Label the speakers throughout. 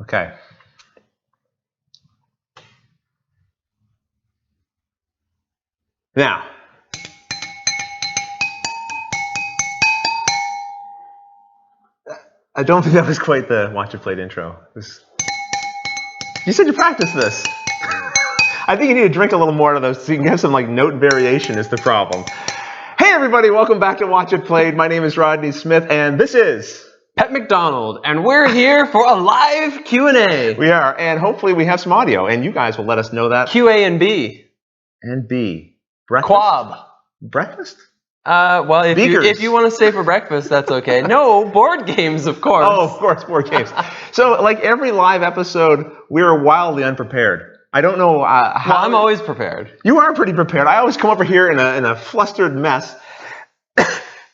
Speaker 1: Okay. Now, I don't think that was quite the Watch It Played intro. You said you practiced this. I think you need to drink a little more of those so you can have some like note variation is the problem. Hey everybody, welcome back to Watch It Played. My name is Rodney Smith and this is
Speaker 2: Pep McDonald, and we're here for a live Q&A.
Speaker 1: We are, and hopefully we have some audio, and you guys will let us know that.
Speaker 2: QA and B.
Speaker 1: And B. Breakfast?
Speaker 2: Quab.
Speaker 1: Breakfast?
Speaker 2: Well, if you want to stay for breakfast, that's okay. No, board games, of course.
Speaker 1: Oh, of course, board games. So, like every live episode, we're wildly unprepared. I don't know how...
Speaker 2: Well, I'm always prepared.
Speaker 1: You are pretty prepared. I always come over here in a flustered mess.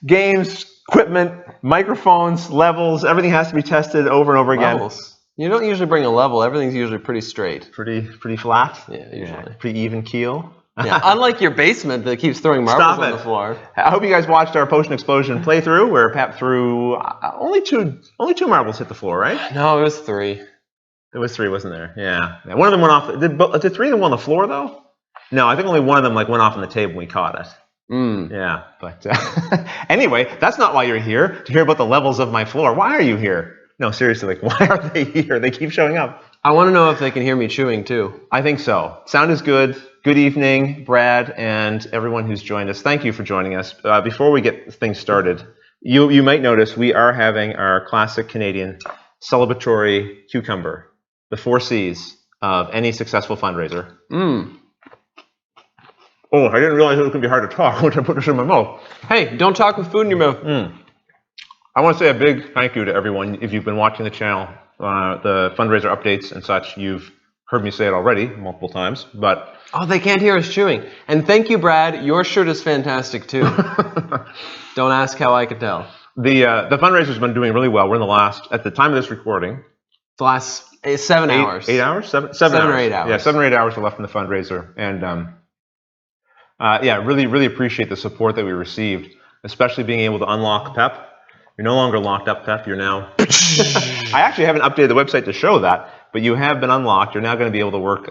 Speaker 1: Games, equipment, microphones, levels, everything has to be tested over and over again.
Speaker 2: Levels. You don't usually bring a level. Everything's usually pretty straight.
Speaker 1: Pretty flat?
Speaker 2: Yeah, usually.
Speaker 1: Yeah, pretty even keel.
Speaker 2: Yeah, unlike your basement that keeps throwing marbles on the floor.
Speaker 1: I hope you guys watched our Potion Explosion playthrough where Pep threw only two marbles hit the floor, right?
Speaker 2: No, it was 3.
Speaker 1: It was 3, wasn't there? Yeah. One of them went off. Did 3 of them go on the floor though? No, I think only one of them went off on the table when we caught it. Yeah, but anyway, that's not why you're here, to hear about the levels of my floor. Why are you here? No, seriously, like, why are they here? They keep showing up.
Speaker 2: I want to know if they can hear me chewing, too.
Speaker 1: I think so. Sound is good. Good evening, Brad, and everyone who's joined us. Thank you for joining us. Before we get things started, you might notice we are having our classic Canadian celebratory cucumber, the 4 C's of any successful fundraiser. Oh, I didn't realize it was going to be hard to talk once I put this in my mouth.
Speaker 2: Hey, don't talk with food in your mouth.
Speaker 1: I want to say a big thank you to everyone. If you've been watching the channel, the fundraiser updates and such, you've heard me say it already multiple times, but...
Speaker 2: Oh, they can't hear us chewing. And thank you, Brad. Your shirt is fantastic, too. Don't ask how I could tell.
Speaker 1: The fundraiser's been doing really well. We're in the last, at the time of this recording...
Speaker 2: The last 7 hours.
Speaker 1: 8 hours? 7 hours.
Speaker 2: Or 8 hours.
Speaker 1: Yeah, 7 or 8 hours are left in the fundraiser. And... yeah, really appreciate the support that we received, especially being able to unlock Pep. You're no longer locked up, Pep. You're now... I actually haven't updated the website to show that, but you have been unlocked. You're now going to be able to work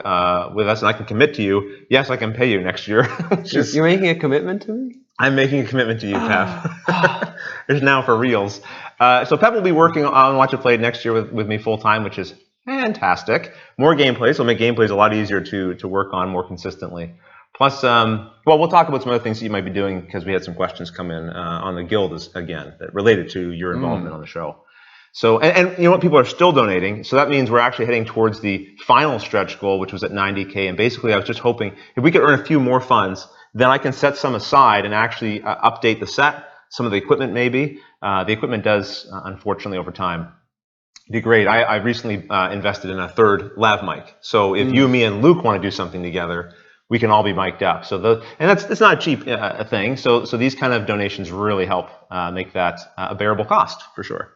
Speaker 1: with us, and I can commit to you. Yes, I can pay you next year.
Speaker 2: You're making a commitment to me?
Speaker 1: I'm making a commitment to you, Pep. It's now for reals. So Pep will be working on Watch It Played next year with me full-time, which is fantastic. More gameplays. Will make gameplays a lot easier to work on more consistently. Plus, well, we'll talk about some other things that you might be doing because we had some questions come in on the guild again that related to your involvement on the show. So, and you know what? People are still donating. So that means we're actually heading towards the final stretch goal, which was at 90K. And basically, I was just hoping if we could earn a few more funds, then I can set some aside and actually update the set, some of the equipment maybe. The equipment does, unfortunately, over time, degrade. I recently invested in a 3rd lav mic. So if you, me, and Luke want to do something together, we can all be mic'd up. So it's not a cheap thing. So these kind of donations really help make that a bearable cost for sure.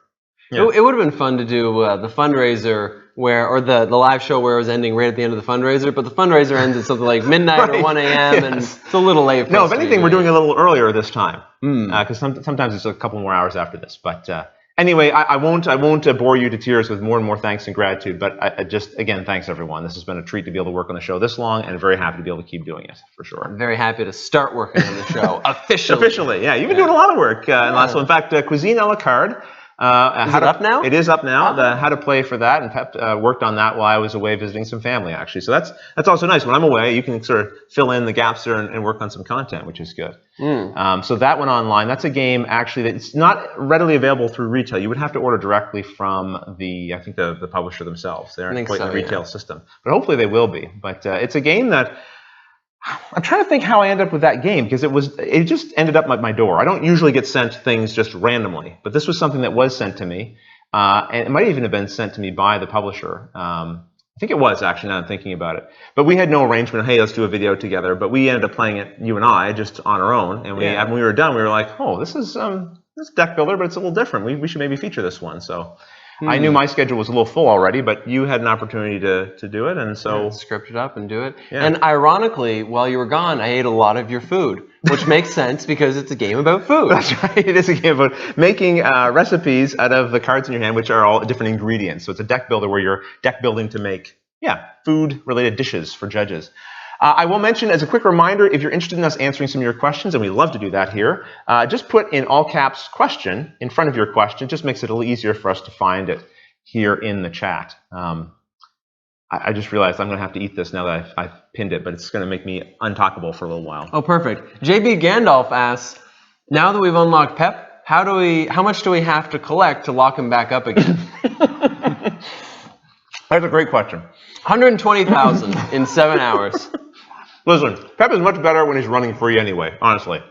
Speaker 1: Yeah.
Speaker 2: It would have been fun to do the fundraiser or the live show where it was ending right at the end of the fundraiser, but the fundraiser ends at something like midnight or 1 a.m. and it's a little late.
Speaker 1: No, if anything, we're doing it a little earlier this time because sometimes it's a couple more hours after this. But anyway, I won't bore you to tears with more and more thanks and gratitude, but I just, again, thanks everyone. This has been a treat to be able to work on the show this long and very happy to be able to keep doing it, for sure.
Speaker 2: I'm very happy to start working on the show officially.
Speaker 1: Officially, yeah. You've been doing a lot of work. In fact, Cuisine a la carte.
Speaker 2: Is it up now?
Speaker 1: It is up now. The how to play for that, and Pep worked on that while I was away visiting some family, actually. So that's also nice. When I'm away, you can sort of fill in the gaps there and work on some content, which is good. So that went online. That's a game, actually, that's not readily available through retail. You would have to order directly from I think the publisher themselves. They aren't quite in the retail system. But hopefully they will be. But it's a game that... I'm trying to think how I ended up with that game because it just ended up at my door. I don't usually get sent things just randomly, but this was something that was sent to me, and it might even have been sent to me by the publisher. I think it was actually, now I'm thinking about it. But we had no arrangement. Hey, let's do a video together. But we ended up playing it, you and I, just on our own. And when we were done, we were like, oh, this is deck builder, but it's a little different. We should maybe feature this one. So. I knew my schedule was a little full already, but you had an opportunity to do it, and so...
Speaker 2: Script it up and do it.
Speaker 1: Yeah.
Speaker 2: And ironically, while you were gone, I ate a lot of your food, which makes sense because it's a game about food.
Speaker 1: That's right. It is a game about making recipes out of the cards in your hand, which are all different ingredients. So it's a deck builder where you're deck building to make, food-related dishes for judges. I will mention as a quick reminder, if you're interested in us answering some of your questions, and we love to do that here, just put in all caps question in front of your question. It just makes it a little easier for us to find it here in the chat. I just realized I'm going to have to eat this now that I've pinned it, but it's going to make me untalkable for a little while.
Speaker 2: Oh, perfect. JB Gandalf asks, now that we've unlocked Pep, how much do we have to collect to lock him back up again?
Speaker 1: That's a great question.
Speaker 2: 120,000 in 7 hours.
Speaker 1: Listen, Pep is much better when he's running free anyway, honestly.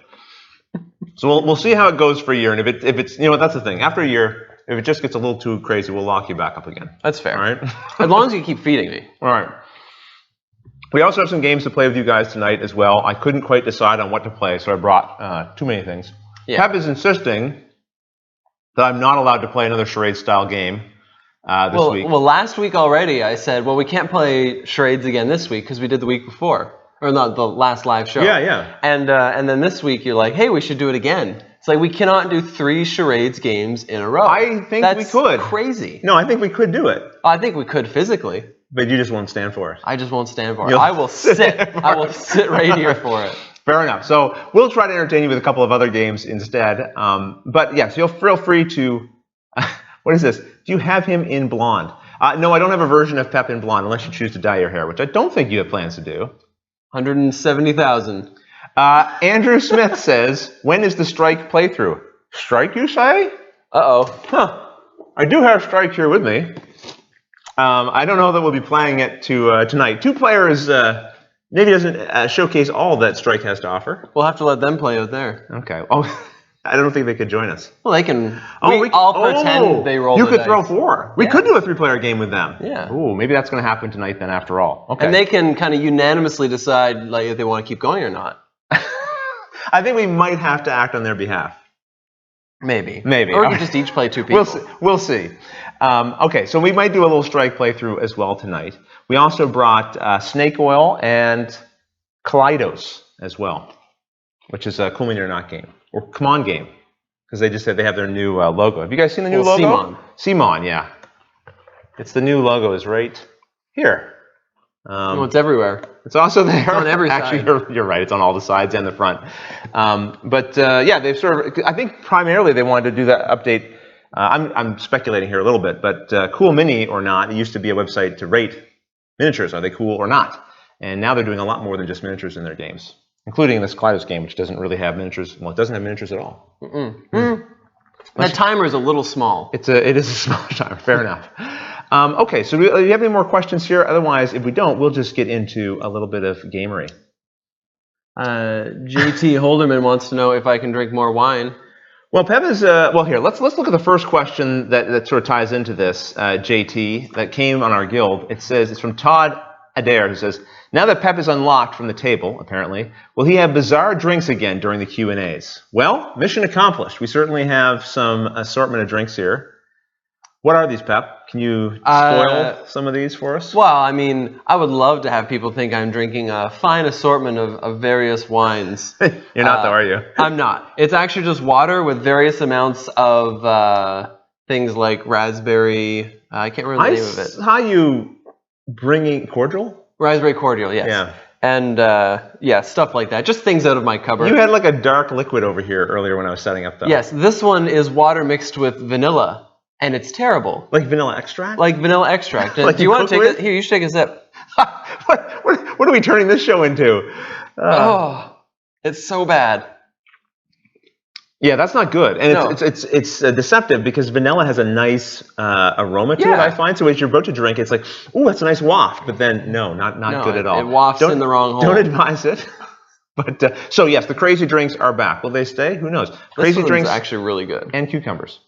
Speaker 1: So we'll see how it goes for a year, and if it's that's the thing. After a year, if it just gets a little too crazy, we'll lock you back up again.
Speaker 2: That's fair.
Speaker 1: All right?
Speaker 2: As long as you keep feeding me.
Speaker 1: All right. We also have some games to play with you guys tonight as well. I couldn't quite decide on what to play, so I brought too many things. Yeah. Pep is insisting that I'm not allowed to play another charade-style game this week.
Speaker 2: Well, last week already I said, well, we can't play charades again this week because we did the week before. Or not the last live show.
Speaker 1: Yeah.
Speaker 2: And then this week you're like, hey, we should do it again. It's like we cannot do 3 charades games in a row.
Speaker 1: I think we could.
Speaker 2: That's crazy.
Speaker 1: No, I think we could do it.
Speaker 2: I think we could physically.
Speaker 1: But you just won't stand for it.
Speaker 2: I just won't stand for it. I will sit. I will sit right here for it.
Speaker 1: Fair enough. So we'll try to entertain you with a couple of other games instead. But yes, feel free to. What is this? Do you have him in blonde? No, I don't have a version of Pep in blonde unless you choose to dye your hair, which I don't think you have plans to do.
Speaker 2: 170,000.
Speaker 1: Andrew Smith says, when is the Strike playthrough? Strike, you say?
Speaker 2: Uh-oh.
Speaker 1: Huh. I do have Strike here with me. I don't know that we'll be playing it tonight. 2 players maybe doesn't showcase all that Strike has to offer.
Speaker 2: We'll have to let them play out there.
Speaker 1: Okay. Oh, I don't think they could join us.
Speaker 2: Well, they can. I'll pretend they roll the dice.
Speaker 1: You could throw 4. We could do a 3-player game with them.
Speaker 2: Yeah.
Speaker 1: Ooh, maybe that's going to happen tonight then after all. Okay.
Speaker 2: And they can kind of unanimously decide like if they want to keep going or not.
Speaker 1: I think we might have to act on their behalf.
Speaker 2: Maybe.
Speaker 1: Maybe.
Speaker 2: Or we could just each play 2 people.
Speaker 1: We'll see. Okay, so we might do a little Strike playthrough as well tonight. We also brought Snake Oil and Kaleidos as well, which is a Cool Mini or Not game. Or Come On game, because they just said they have their new logo. Have you guys seen the new logo? Simon, yeah. It's the new logo is right here.
Speaker 2: It's everywhere.
Speaker 1: It's also there.
Speaker 2: It's on every side.
Speaker 1: Actually, you're right. It's on all the sides and the front. They've sort of. I think primarily they wanted to do that update. I'm speculating here a little bit, but Cool Mini or Not, it used to be a website to rate miniatures. Are they cool or not? And now they're doing a lot more than just miniatures in their games, including this Kaleidos game, which doesn't really have miniatures. Well, it doesn't have miniatures at all.
Speaker 2: That timer is a little small.
Speaker 1: It is a small timer. Fair enough. Okay, so do you have any more questions here? Otherwise, if we don't, we'll just get into a little bit of gamery.
Speaker 2: JT Holderman wants to know if I can drink more wine.
Speaker 1: Well, Pep is here. Let's look at the first question that sort of ties into this, JT, that came on our guild. It says it's from Todd Adair, who says, now that Pep is unlocked from the table, apparently, will he have bizarre drinks again during the Q&As? Well, mission accomplished. We certainly have some assortment of drinks here. What are these, Pep? Can you spoil some of these for us?
Speaker 2: Well, I mean, I would love to have people think I'm drinking a fine assortment of various wines.
Speaker 1: You're not, though, are you?
Speaker 2: I'm not. It's actually just water with various amounts of things like raspberry. I can't remember the name of it.
Speaker 1: How you bringing cordial?
Speaker 2: Raspberry cordial, yes.
Speaker 1: Yeah.
Speaker 2: And stuff like that. Just things out of my cupboard.
Speaker 1: You had like a dark liquid over here earlier when I was setting up, though.
Speaker 2: Yes, this one is water mixed with vanilla. And it's terrible.
Speaker 1: Like vanilla extract?
Speaker 2: Like vanilla extract.
Speaker 1: Like
Speaker 2: do you want to take it? Here, you should take a sip.
Speaker 1: What are we turning this show into?
Speaker 2: It's so bad.
Speaker 1: Yeah, that's not good. And it's deceptive because vanilla has a nice aroma to it, I find. So as you're about to drink, it's like, ooh, that's a nice waft. But then, no, not good at all.
Speaker 2: It wafts in the wrong hole.
Speaker 1: Don't advise it. But so yes, the crazy drinks are back. Will they stay? Who knows? Crazy drinks
Speaker 2: actually really good.
Speaker 1: And cucumbers.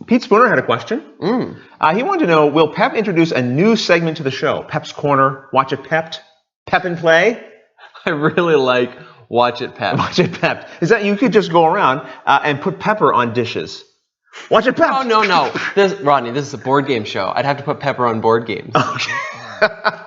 Speaker 1: Pete Spooner had a question. He wanted to know, will Pep introduce a new segment to the show? Pep's Corner, Watch It Pepped, Pep and Play?
Speaker 2: I really like Watch It Pepped.
Speaker 1: Watch It Pepped. Is that you could just go around and put pepper on dishes? Watch It Pepped.
Speaker 2: Oh, no. Rodney, this is a board game show. I'd have to put pepper on board games.
Speaker 1: Okay.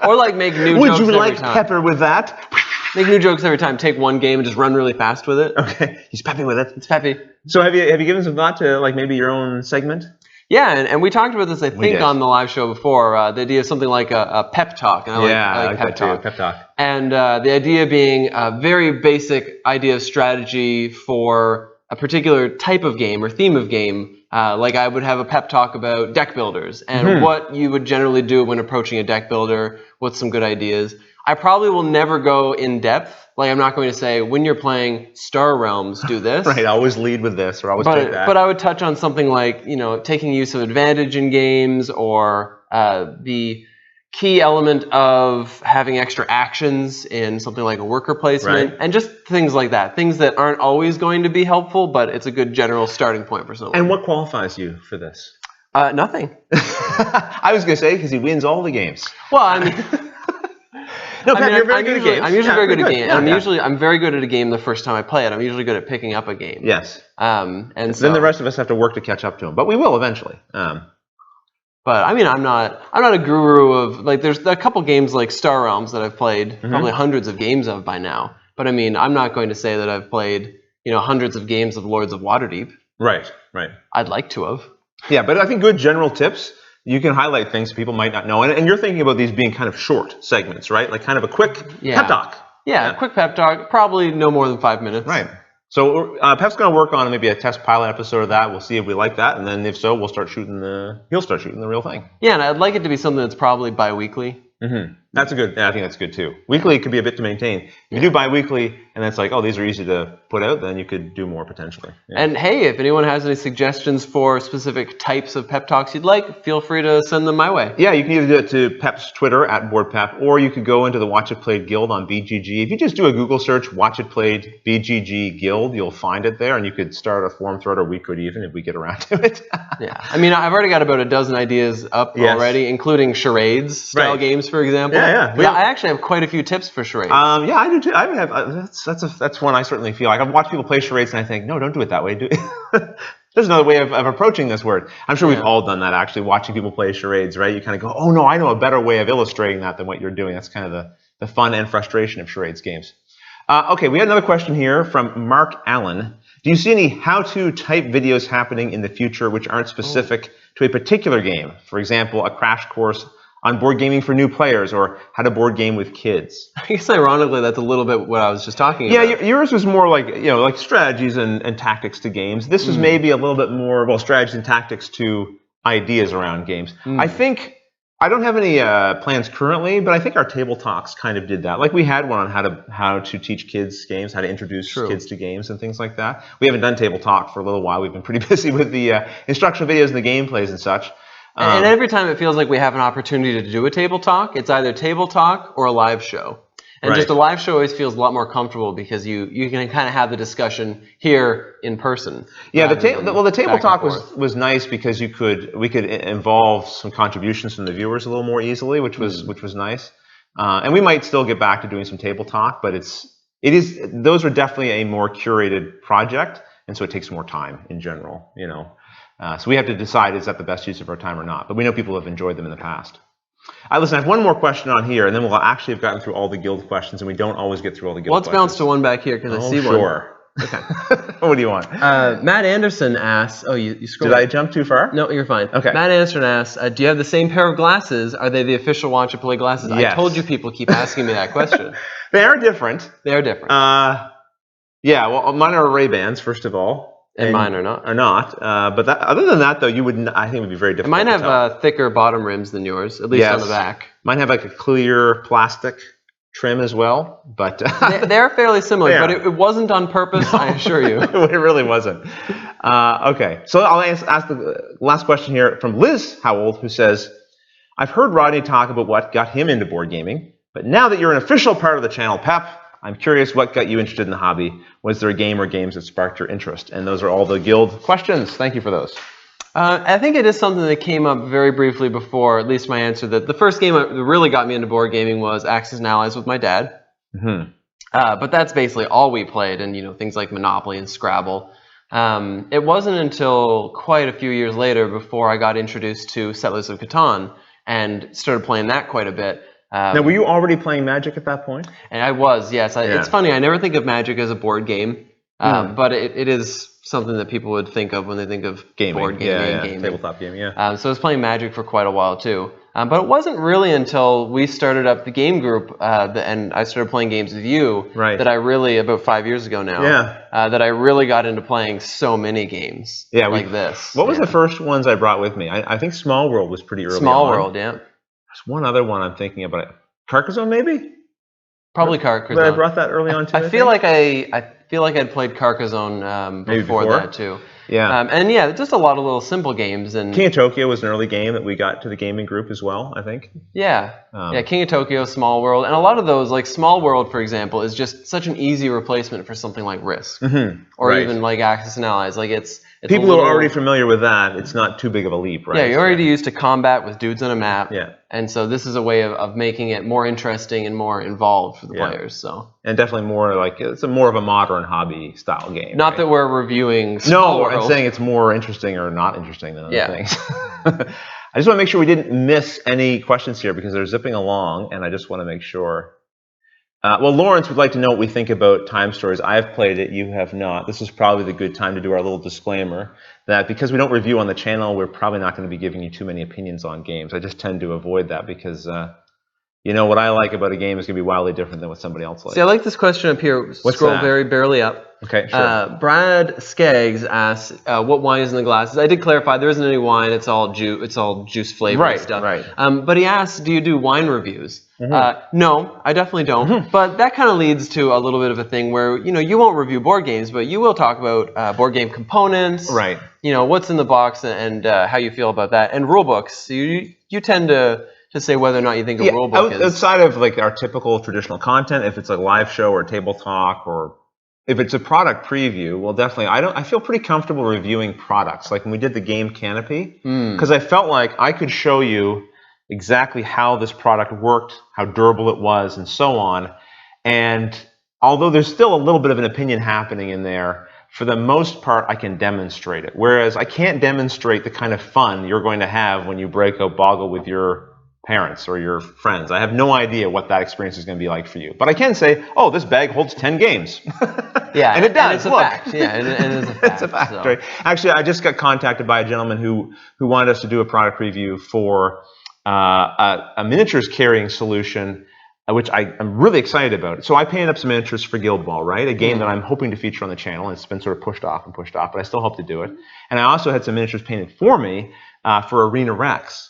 Speaker 2: Or like make new
Speaker 1: Would
Speaker 2: jokes
Speaker 1: you
Speaker 2: every
Speaker 1: like
Speaker 2: time.
Speaker 1: pepper with that?
Speaker 2: Make new jokes every time. Take one game and just run really fast with it.
Speaker 1: Okay, he's peppy with it.
Speaker 2: It's peppy.
Speaker 1: So have you given some thought to like maybe your own segment?
Speaker 2: Yeah, and we talked about this, I think, on the live show before. The idea of something like a pep talk. And I like pep talk.
Speaker 1: Pep talk.
Speaker 2: And the idea being a very basic idea of strategy for a particular type of game or theme of game. Like I would have a pep talk about deck builders and what you would generally do when approaching a deck builder. What's some good ideas? I probably will never go in depth. Like I'm not going to say when you're playing Star Realms, do this.
Speaker 1: Right. I always lead with this, or always take that.
Speaker 2: But I would touch on something like taking use of advantage in games, or the key element of having extra actions in something like a worker placement, and just things like that. Things that aren't always going to be helpful, but it's a good general starting point for someone.
Speaker 1: And what qualifies you for this?
Speaker 2: Nothing.
Speaker 1: I was going to say because he wins all the games.
Speaker 2: Well, I mean.
Speaker 1: No, Pep, you're very good at games.
Speaker 2: I'm usually very good at games. I'm very good at a game the first time I play it. I'm usually good at picking up a game.
Speaker 1: Yes.
Speaker 2: And so
Speaker 1: then the rest of us have to work to catch up to him, but we will eventually.
Speaker 2: But I mean, I'm not a guru of like. There's a couple games like Star Realms that I've played probably hundreds of games of by now. But I mean, I'm not going to say that I've played hundreds of games of Lords of Waterdeep.
Speaker 1: Right.
Speaker 2: I'd like to have.
Speaker 1: Yeah, but I think good general tips. You can highlight things people might not know. And you're thinking about these being kind of short segments, right? Like kind of a quick pep talk.
Speaker 2: Yeah, quick pep talk. Probably no more than 5 minutes.
Speaker 1: Right. So Pep's going to work on maybe a test pilot episode of that. We'll see if we like that. And then if so, he'll start shooting the real thing.
Speaker 2: Yeah, and I'd like it to be something that's probably bi-weekly.
Speaker 1: That's a good. I think that's good too. Weekly could be a bit to maintain. If you do bi-weekly, and it's like, oh, these are easy to put out, then you could do more potentially. Yeah.
Speaker 2: And hey, if anyone has any suggestions for specific types of pep talks you'd like, feel free to send them my way.
Speaker 1: Yeah, you can either do it to Pep's Twitter @BoardPep, or you could go into the Watch It Played Guild on BGG. If you just do a Google search, Watch It Played BGG Guild, you'll find it there, and you could start a forum thread, or we could even if we get around to it.
Speaker 2: Yeah, I mean, I've already got about a dozen ideas up already, including charades style games, for example.
Speaker 1: Yeah.
Speaker 2: I actually have quite a few tips for charades.
Speaker 1: Yeah, I do too. I have. That's one I certainly feel like. I've watched people play charades, and I think, no, don't do it that way. There's another way of approaching this word. I'm sure we've all done that, actually, watching people play charades, right? You kind of go, oh, no, I know a better way of illustrating that than what you're doing. That's kind of the fun and frustration of charades games. Okay, we had another question here from Mark Allen. Do you see any how-to type videos happening in the future which aren't specific to a particular game? For example, a crash course on board gaming for new players, or how to board game with kids.
Speaker 2: I guess ironically, that's a little bit what I was just talking about.
Speaker 1: Yeah, yours was more like like strategies and tactics to games. This was maybe a little bit more strategies and tactics to ideas around games. I think I don't have any plans currently, but I think our table talks kind of did that. Like we had one on how to teach kids games, how to introduce kids to games and things like that. We haven't done table talk for a little while. We've been pretty busy with the instructional videos and the gameplays and such.
Speaker 2: And every time it feels like we have an opportunity to do a table talk, it's either table talk or a live show. And just a live show always feels a lot more comfortable because you can kind of have the discussion here in person.
Speaker 1: Yeah, the table talk was nice because we could involve some contributions from the viewers a little more easily, which was nice. And we might still get back to doing some table talk, but those are definitely a more curated project, and so it takes more time in general, So we have to decide, is that the best use of our time or not? But we know people have enjoyed them in the past. Listen, I have one more question on here, and then we'll actually have gotten through all the guild questions, and we don't always get through all the guild questions.
Speaker 2: Let's bounce to one back here, because I see one.
Speaker 1: Sure. Okay. What do you want?
Speaker 2: Matt Anderson asks, you scrolled.
Speaker 1: Did I jump too far?
Speaker 2: No, you're fine.
Speaker 1: Okay.
Speaker 2: Matt Anderson asks, do you have the same pair of glasses? Are they the official Watch It Play glasses?
Speaker 1: Yes.
Speaker 2: I told you people keep asking me that question.
Speaker 1: They are different.
Speaker 2: They are different.
Speaker 1: Yeah, well, mine are Ray-Bans, first of all.
Speaker 2: And mine are not.
Speaker 1: But other than that, though, I think it would be very difficult.
Speaker 2: And mine have thicker bottom rims than yours, at least on the back.
Speaker 1: Mine have like a clear plastic trim as well, but
Speaker 2: they're fairly similar. But it wasn't on purpose, no, I assure you.
Speaker 1: It really wasn't. Okay, so I'll ask the last question here from Liz Howell, who says, "I've heard Rodney talk about what got him into board gaming, but now that you're an official part of the channel, Pep, I'm curious what got you interested in the hobby. Was there a game or games that sparked your interest?" And those are all the guild questions. Thank you for those.
Speaker 2: I think it is something that came up very briefly before, at least my answer, that the first game that really got me into board gaming was Axis and Allies with my dad. But that's basically all we played, and things like Monopoly and Scrabble. It wasn't until quite a few years later before I got introduced to Settlers of Catan and started playing that quite a bit.
Speaker 1: Now, were you already playing Magic at that point?
Speaker 2: And I was, yes. It's funny, I never think of Magic as a board game, but it is something that people would think of when they think of board gaming and gaming.
Speaker 1: Tabletop gaming, yeah.
Speaker 2: So I was playing Magic for quite a while too. But it wasn't really until we started up the game group and I started playing games with you that I really, about 5 years ago now, that I really got into playing so many games like this.
Speaker 1: What was the first ones I brought with me? I think Small World was pretty early
Speaker 2: Small
Speaker 1: on.
Speaker 2: World, yeah.
Speaker 1: There's one other one I'm thinking about. Carcassonne, maybe?
Speaker 2: Probably Carcassonne.
Speaker 1: But I brought that early on too.
Speaker 2: I feel like I'd played Carcassonne before that too.
Speaker 1: Yeah.
Speaker 2: And yeah, just a lot of little simple games. And
Speaker 1: King of Tokyo was an early game that we got to the gaming group as well, I think.
Speaker 2: Yeah. King of Tokyo, Small World, and a lot of those, like Small World, for example, is just such an easy replacement for something like Risk, or even like Axis and Allies. Like it's
Speaker 1: people who are already familiar with that. It's not too big of a leap, right?
Speaker 2: Yeah, you're already used to combat with dudes on a map.
Speaker 1: Yeah.
Speaker 2: And so this is a way of making it more interesting and more involved for the players. So.
Speaker 1: And definitely more like it's more of a modern hobby style game.
Speaker 2: Not that we're reviewing Small World.
Speaker 1: I'm saying it's more interesting or not interesting than other things. I just want to make sure we didn't miss any questions here because they're zipping along, and I just want to make sure. Well, Lawrence would like to know what we think about Time Stories. I have played it. You have not. This is probably the good time to do our little disclaimer that because we don't review on the channel, we're probably not going to be giving you too many opinions on games. I just tend to avoid that because, what I like about a game is going to be wildly different than what somebody else likes.
Speaker 2: See, I like this question up here. Scroll very barely up.
Speaker 1: Okay, sure.
Speaker 2: Brad Skaggs asks, what wine is in the glasses? I did clarify there isn't any wine. It's all juice flavored stuff.
Speaker 1: Right.
Speaker 2: But he asks, do you do wine reviews? No, I definitely don't. But that kind of leads to a little bit of a thing where you won't review board games, but you will talk about board game components.
Speaker 1: Right.
Speaker 2: What's in the box and how you feel about that, and rule books. You tend to say whether or not you think a rule book is
Speaker 1: outside of like our typical traditional content. If it's a live show or table talk or if it's a product preview, well, definitely. I feel pretty comfortable reviewing products. Like when we did the game Canopy, because I felt like I could show you exactly how this product worked, how durable it was, and so on. And although there's still a little bit of an opinion happening in there, for the most part, I can demonstrate it. Whereas I can't demonstrate the kind of fun you're going to have when you break a boggle with your parents or your friends. I have no idea what that experience is going to be like for you. But I can say, oh, this bag holds 10 games.
Speaker 2: Yeah,
Speaker 1: and it does.
Speaker 2: And it's a fact. Yeah, and it's a fact.
Speaker 1: It's a fact, right? Actually, I just got contacted by a gentleman who wanted us to do a product review for a miniatures carrying solution, which I'm really excited about. So I painted up some miniatures for Guild Ball, right? A game that I'm hoping to feature on the channel. It's been sort of pushed off, but I still hope to do it. And I also had some miniatures painted for me for Arena Rex.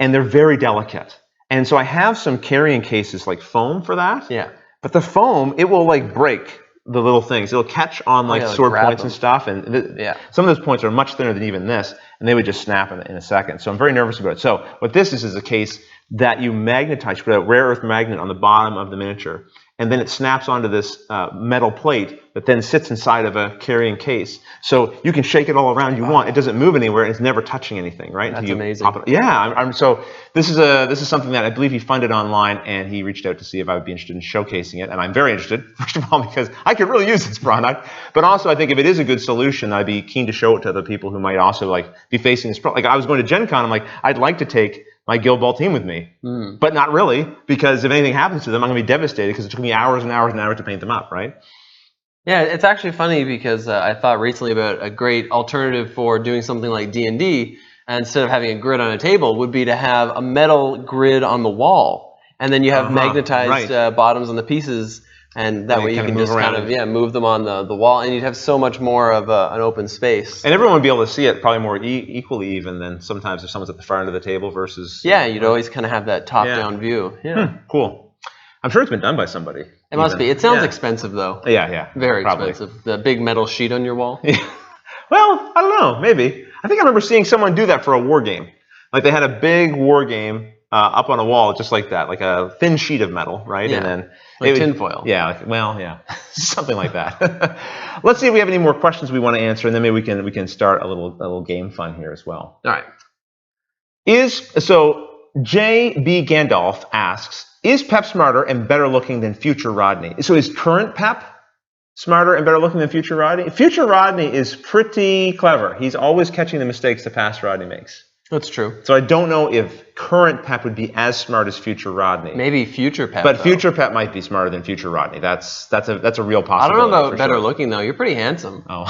Speaker 1: And they're very delicate. And so I have some carrying cases like foam for that.
Speaker 2: Yeah.
Speaker 1: But the foam, it will like break the little things. It'll catch on like sword points and stuff. And some of those points are much thinner than even this. And they would just snap in a second. So I'm very nervous about it. So what this is a case that you magnetize, you put a rare earth magnet on the bottom of the miniature. And then it snaps onto this metal plate that then sits inside of a carrying case. So you can shake it all around you want. It doesn't move anywhere, and it's never touching anything, right?
Speaker 2: That's amazing.
Speaker 1: Yeah. So this is something that I believe he funded online, and he reached out to see if I would be interested in showcasing it. And I'm very interested, first of all, because I could really use this product. But also, I think if it is a good solution, I'd be keen to show it to other people who might also like be facing this problem. Like I was going to Gen Con, I'm like, I'd like to take my Guild Ball team with me, but not really, because if anything happens to them, I'm going to be devastated because it took me hours and hours and hours to paint them up, right?
Speaker 2: Yeah, it's actually funny because I thought recently about a great alternative for doing something like D&D, instead of having a grid on a table, would be to have a metal grid on the wall, and then you have magnetized bottoms on the pieces, and that way you can just kind of move them on the wall, and you'd have so much more of an open space.
Speaker 1: And everyone would be able to see it probably more equally even than sometimes if someone's at the far end of the table versus...
Speaker 2: Yeah, you'd always kind of have that top-down view. Yeah.
Speaker 1: Cool. I'm sure it's been done by somebody.
Speaker 2: It must be. It sounds expensive, though.
Speaker 1: Yeah.
Speaker 2: Very expensive. The big metal sheet on your wall.
Speaker 1: Yeah. Well, I don't know. Maybe. I think I remember seeing someone do that for a war game. Like they had a big war game up on a wall just like that, like a thin sheet of metal, right?
Speaker 2: Yeah.
Speaker 1: And then
Speaker 2: like tinfoil.
Speaker 1: Yeah. Something like that. Let's see if we have any more questions we want to answer, and then maybe we can start a little game fun here as well.
Speaker 2: All right.
Speaker 1: J.B. Gandalf asks, is Pep smarter and better looking than future Rodney? So is current Pep smarter and better looking than future Rodney? Future Rodney is pretty clever. He's always catching the mistakes that past Rodney makes.
Speaker 2: That's true.
Speaker 1: So I don't know if current Pep would be as smart as future Rodney.
Speaker 2: Maybe future Pep.
Speaker 1: But future Pep might be smarter than future Rodney. That's a real possibility.
Speaker 2: I don't know about better
Speaker 1: sure.
Speaker 2: looking though. You're pretty handsome.
Speaker 1: Oh,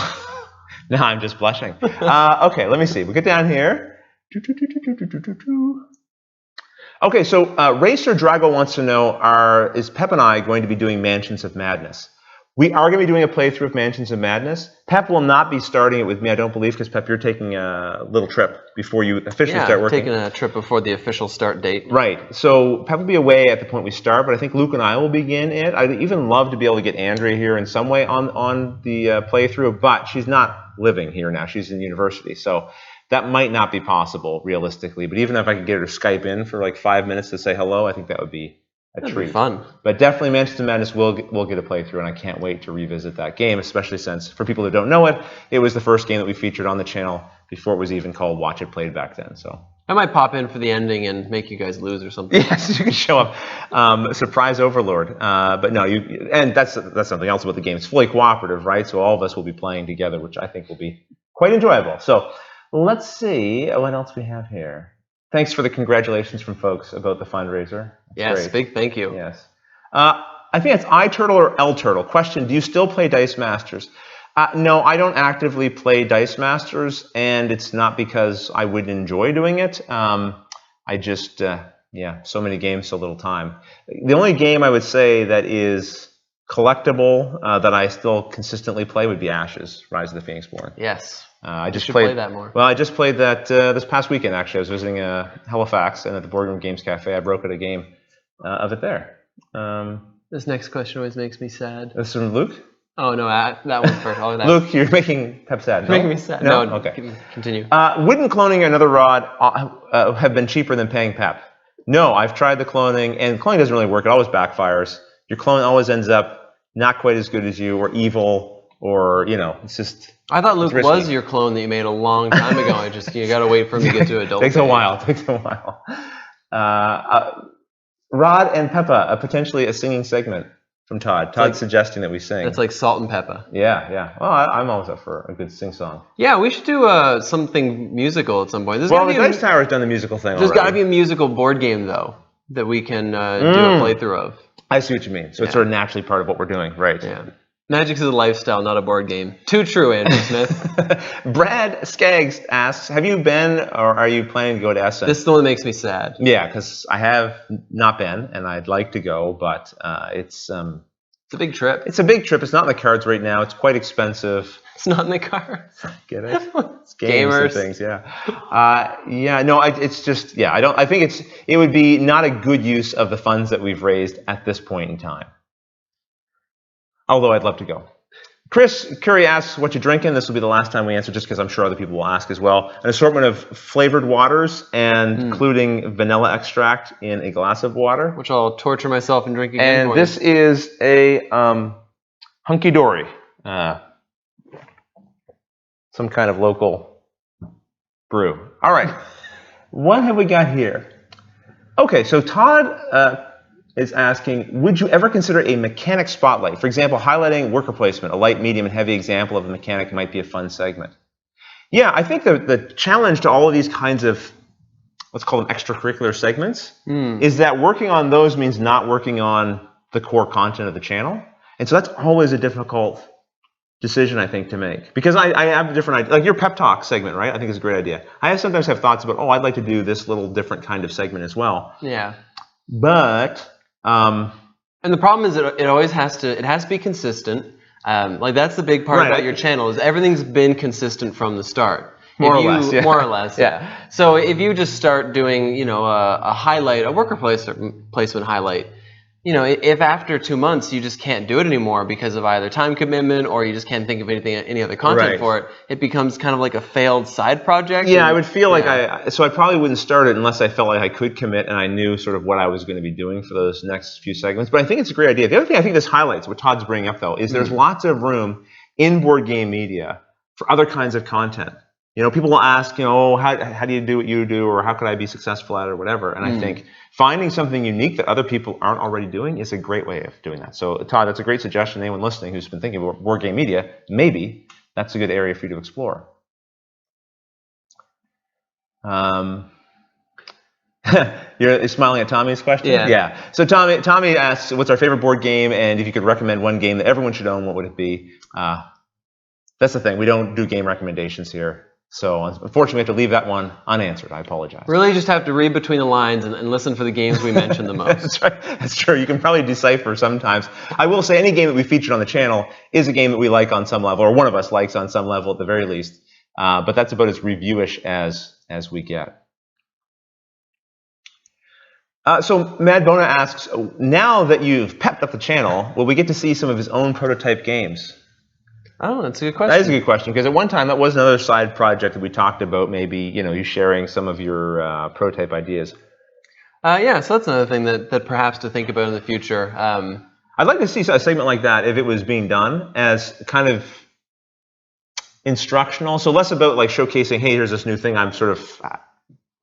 Speaker 1: no, I'm just blushing. Okay, let me see. We'll get down here. Okay, so Racer Drago wants to know: is Pep and I going to be doing Mansions of Madness? We are going to be doing a playthrough of Mansions of Madness. Pep will not be starting it with me, I don't believe, because Pep, you're taking a little trip before you officially start working.
Speaker 2: Taking a trip before the official start date.
Speaker 1: Right. So Pep will be away at the point we start, but I think Luke and I will begin it. I'd even love to be able to get Andrea here in some way on the playthrough, but she's not living here now. She's in university, so that might not be possible realistically. But even if I could get her to Skype in for like 5 minutes to say hello, I think that would be a treat.
Speaker 2: Be fun.
Speaker 1: But definitely Mansions of Madness will get a playthrough, and I can't wait to revisit that game, especially since, for people who don't know it, it was the first game that we featured on the channel before it was even called Watch It Played back then. So
Speaker 2: I might pop in for the ending and make you guys lose or something.
Speaker 1: Yes, you can show up. Surprise overlord. But no, and that's something else about the game. It's fully cooperative, right? So all of us will be playing together, which I think will be quite enjoyable. So let's see what else we have here. Thanks for the congratulations from folks about the fundraiser.
Speaker 2: Yes,
Speaker 1: great.
Speaker 2: Big thank you.
Speaker 1: Yes. I think it's iTurtle or L Turtle. Question: do you still play Dice Masters? No, I don't actively play Dice Masters, and it's not because I wouldn't enjoy doing it. I just, so many games, so little time. The only game I would say that is collectible that I still consistently play would be Ashes, Rise of the Phoenix Born.
Speaker 2: Yes.
Speaker 1: I just
Speaker 2: play that more.
Speaker 1: Well, I just played that this past weekend, actually. I was visiting Halifax, and at the Boardroom Games Cafe, I broke out a game of it there.
Speaker 2: This next question always makes me sad.
Speaker 1: This is from Luke?
Speaker 2: Oh, no, that one first. Oh,
Speaker 1: Luke, you're making Pep sad.
Speaker 2: Making me sad.
Speaker 1: No?
Speaker 2: Okay. Continue.
Speaker 1: Wouldn't cloning another rod have been cheaper than paying Pep? No, I've tried the cloning, and cloning doesn't really work. It always backfires. Your clone always ends up not quite as good as you, or evil, or, it's just...
Speaker 2: I thought Luke was your clone that you made a long time ago. You got to wait for him to get to adult.
Speaker 1: Takes a while. Rod and Peppa, potentially a singing segment from Todd. Todd's suggesting that we sing.
Speaker 2: That's like Salt and Peppa.
Speaker 1: Yeah. Well, I'm always up for a good sing song.
Speaker 2: Yeah, we should do something musical at some point.
Speaker 1: The Dice Tower's done the musical thing
Speaker 2: There's got to be a musical board game, though, that we can do a playthrough of.
Speaker 1: I see what you mean. So it's sort of naturally part of what we're doing, right?
Speaker 2: Yeah. Magic's a lifestyle, not a board game. Too true, Andrew Smith.
Speaker 1: Brad Skaggs asks, have you been or are you planning to go to Essen?
Speaker 2: This is the one that makes me sad.
Speaker 1: Yeah, because I have not been, and I'd like to go, but it's a
Speaker 2: big trip.
Speaker 1: It's a big trip. It's not in the cards right now. It's quite expensive.
Speaker 2: It's not in the cards.
Speaker 1: Get it? It's games
Speaker 2: Gamers.
Speaker 1: and things, it's just, I think it would be not a good use of the funds that we've raised at this point in time. Although I'd love to go. Chris Curry asks, what you drinking? This will be the last time we answer, just because I'm sure other people will ask as well. An assortment of flavored waters, and including vanilla extract in a glass of water.
Speaker 2: Which I'll torture myself and drink again.
Speaker 1: And this is a Hunky Dory. Some kind of local brew. All right. What have we got here? Okay, so Todd... is asking, would you ever consider a mechanic spotlight? For example, highlighting worker placement, a light, medium, and heavy example of a mechanic might be a fun segment. Yeah, I think the challenge to all of these kinds of, let's call them extracurricular segments, is that working on those means not working on the core content of the channel. And so that's always a difficult decision, I think, to make. Because I have a different idea. Like your pep talk segment, right? I think is a great idea. I sometimes have thoughts about, I'd like to do this little different kind of segment as well.
Speaker 2: Yeah.
Speaker 1: But...
Speaker 2: and the problem is it always has to be consistent. Like that's the big part about your channel is everything's been consistent from the start. More or less. Yeah. So if you just start doing, a highlight, a worker placement highlight, if after 2 months you just can't do it anymore because of either time commitment or you just can't think of any other content for it, it becomes kind of like a failed side project.
Speaker 1: Yeah, I would feel like I probably wouldn't start it unless I felt like I could commit and I knew sort of what I was going to be doing for those next few segments. But I think it's a great idea. The other thing I think this highlights, what Todd's bringing up though, is there's lots of room in board game media for other kinds of content. People will ask, how do you do what you do, or how could I be successful at it, or whatever. And I think finding something unique that other people aren't already doing is a great way of doing that. So, Todd, that's a great suggestion. Anyone listening who's been thinking about board game media, maybe that's a good area for you to explore. You're smiling at Tommy's question?
Speaker 2: Yeah.
Speaker 1: So Tommy asks, what's our favorite board game? And if you could recommend one game that everyone should own, what would it be? That's the thing. We don't do game recommendations here. So unfortunately, we have to leave that one unanswered. I apologize.
Speaker 2: Really just have to read between the lines and listen for the games we mention the most.
Speaker 1: That's right. That's true. You can probably decipher sometimes. I will say any game that we featured on the channel is a game that we like on some level, or one of us likes on some level at the very least. But that's about as reviewish as we get. So Mad Bona asks, now that you've pepped up the channel, will we get to see some of his own prototype games?
Speaker 2: Oh, that's a good question.
Speaker 1: That is a good question, because at one time that was another side project that we talked about, maybe you sharing some of your prototype ideas.
Speaker 2: Yeah, so that's another thing that perhaps to think about in the future.
Speaker 1: I'd like to see a segment like that if it was being done as kind of instructional, so less about like showcasing, hey, here's this new thing I'm sort of,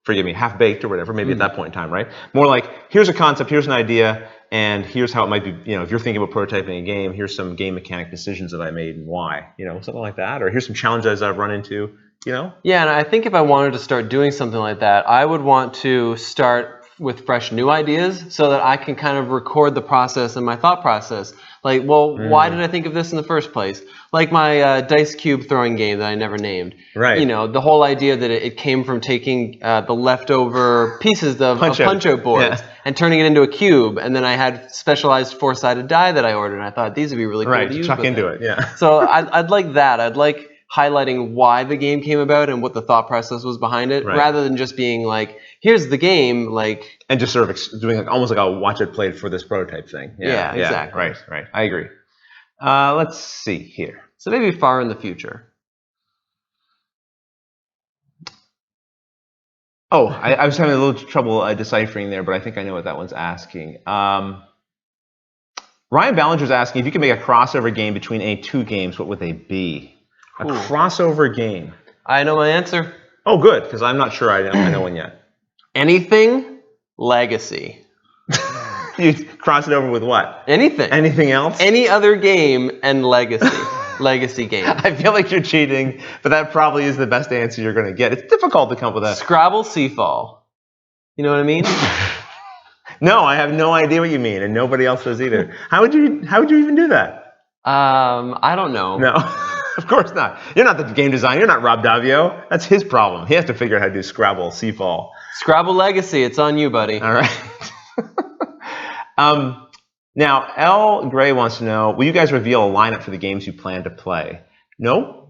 Speaker 1: forgive me, half-baked or whatever, maybe at that point in time, right? More like, here's a concept, here's an idea, and here's how it might be, if you're thinking about prototyping a game, here's some game mechanic decisions that I made and why, something like that, or here's some challenges I've run into, Yeah,
Speaker 2: and I think if I wanted to start doing something like that, I would want to start with fresh new ideas so that I can kind of record the process and my thought process. Like, well, why did I think of this in the first place? Like my dice cube throwing game that I never named.
Speaker 1: Right.
Speaker 2: The whole idea that it came from taking the leftover pieces of punch-out boards and turning it into a cube, and then I had specialized 4-sided die that I ordered, and I thought these would be really cool to use.
Speaker 1: Chuck into it, yeah.
Speaker 2: So I'd like that. I'd like highlighting why the game came about and what the thought process was behind it, rather than just being like, here's the game, like...
Speaker 1: And just sort of doing almost like a watch it played for this prototype thing.
Speaker 2: Yeah, exactly.
Speaker 1: Right. I agree. Let's see here.
Speaker 2: So maybe far in the future.
Speaker 1: Oh, I was having a little trouble deciphering there, but I think I know what that one's asking. Ryan Ballinger's asking, if you could make a crossover game between any two games, what would they be? A crossover game.
Speaker 2: I know my answer.
Speaker 1: Oh, good, because I'm not sure I know one yet.
Speaker 2: Anything Legacy.
Speaker 1: You cross it over with what?
Speaker 2: Anything.
Speaker 1: Anything else?
Speaker 2: Any other game and Legacy. Legacy game.
Speaker 1: I feel like you're cheating, but that probably is the best answer you're going to get. It's difficult to come up with that.
Speaker 2: Scrabble Seafall. You know what I mean?
Speaker 1: No, I have no idea what you mean, and nobody else does either. How would you even do that?
Speaker 2: I don't know.
Speaker 1: No, of course not. You're not the game designer. You're not Rob Davio. That's his problem. He has to figure out how to do Scrabble Seafall.
Speaker 2: Scrabble Legacy. It's on you, buddy.
Speaker 1: All right. Now, L. Gray wants to know, will you guys reveal a lineup for the games you plan to play? No.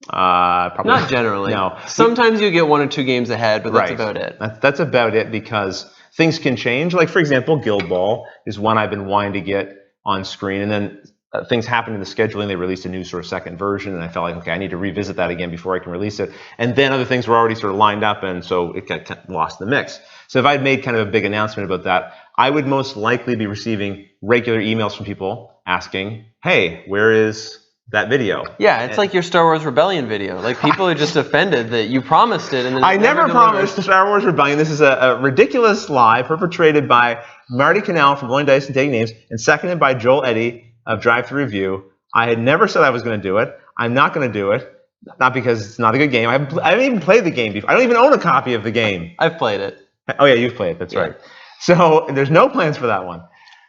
Speaker 1: Probably
Speaker 2: not generally.
Speaker 1: No.
Speaker 2: Sometimes you get 1 or 2 games ahead, but that's about it.
Speaker 1: That's about it, because things can change. Like, for example, Guild Ball is one I've been wanting to get on screen, and then things happened in the scheduling. They released a new sort of second version, and I felt like, okay, I need to revisit that again before I can release it. And then other things were already sort of lined up, and so it got lost in the mix. So if I'd made kind of a big announcement about that, I would most likely be receiving regular emails from people asking, hey, where is that video?
Speaker 2: Yeah, it's like your Star Wars Rebellion video. Like, people are just offended that you promised it. And then
Speaker 1: I never promised the Star Wars Rebellion. This is a ridiculous lie perpetrated by Marty Cannell from Rolling Dice and Taking Names, and seconded by Joel Eddy of Drive Thru Review. I had never said I was going to do it. I'm not going to do it. Not because it's not a good game. I haven't even played the game before. I don't even own a copy of the game.
Speaker 2: I've played it.
Speaker 1: Oh, yeah, you've played it. That's right. So there's no plans for that one.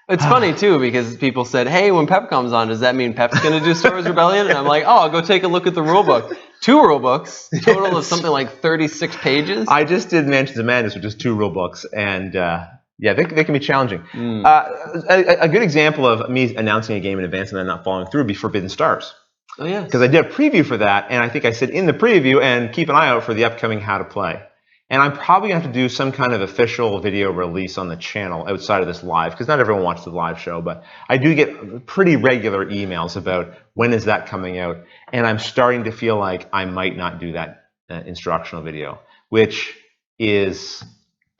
Speaker 2: It's funny, too, because people said, hey, when Pep comes on, does that mean Pep's going to do Star Wars Rebellion? And I'm like, oh, I'll go take a look at the rulebook. 2 rulebooks, total of something like 36 pages.
Speaker 1: I just did Mansions of Madness, which is 2 rulebooks, and yeah, they can be challenging. A good example of me announcing a game in advance and then not following through would be Forbidden Stars.
Speaker 2: Oh, yeah.
Speaker 1: Because I did a preview for that, and I think I said in the preview, and keep an eye out for the upcoming How to Play. And I'm probably going to have to do some kind of official video release on the channel outside of this live, because not everyone watches the live show, but I do get pretty regular emails about when is that coming out, and I'm starting to feel like I might not do that instructional video, which is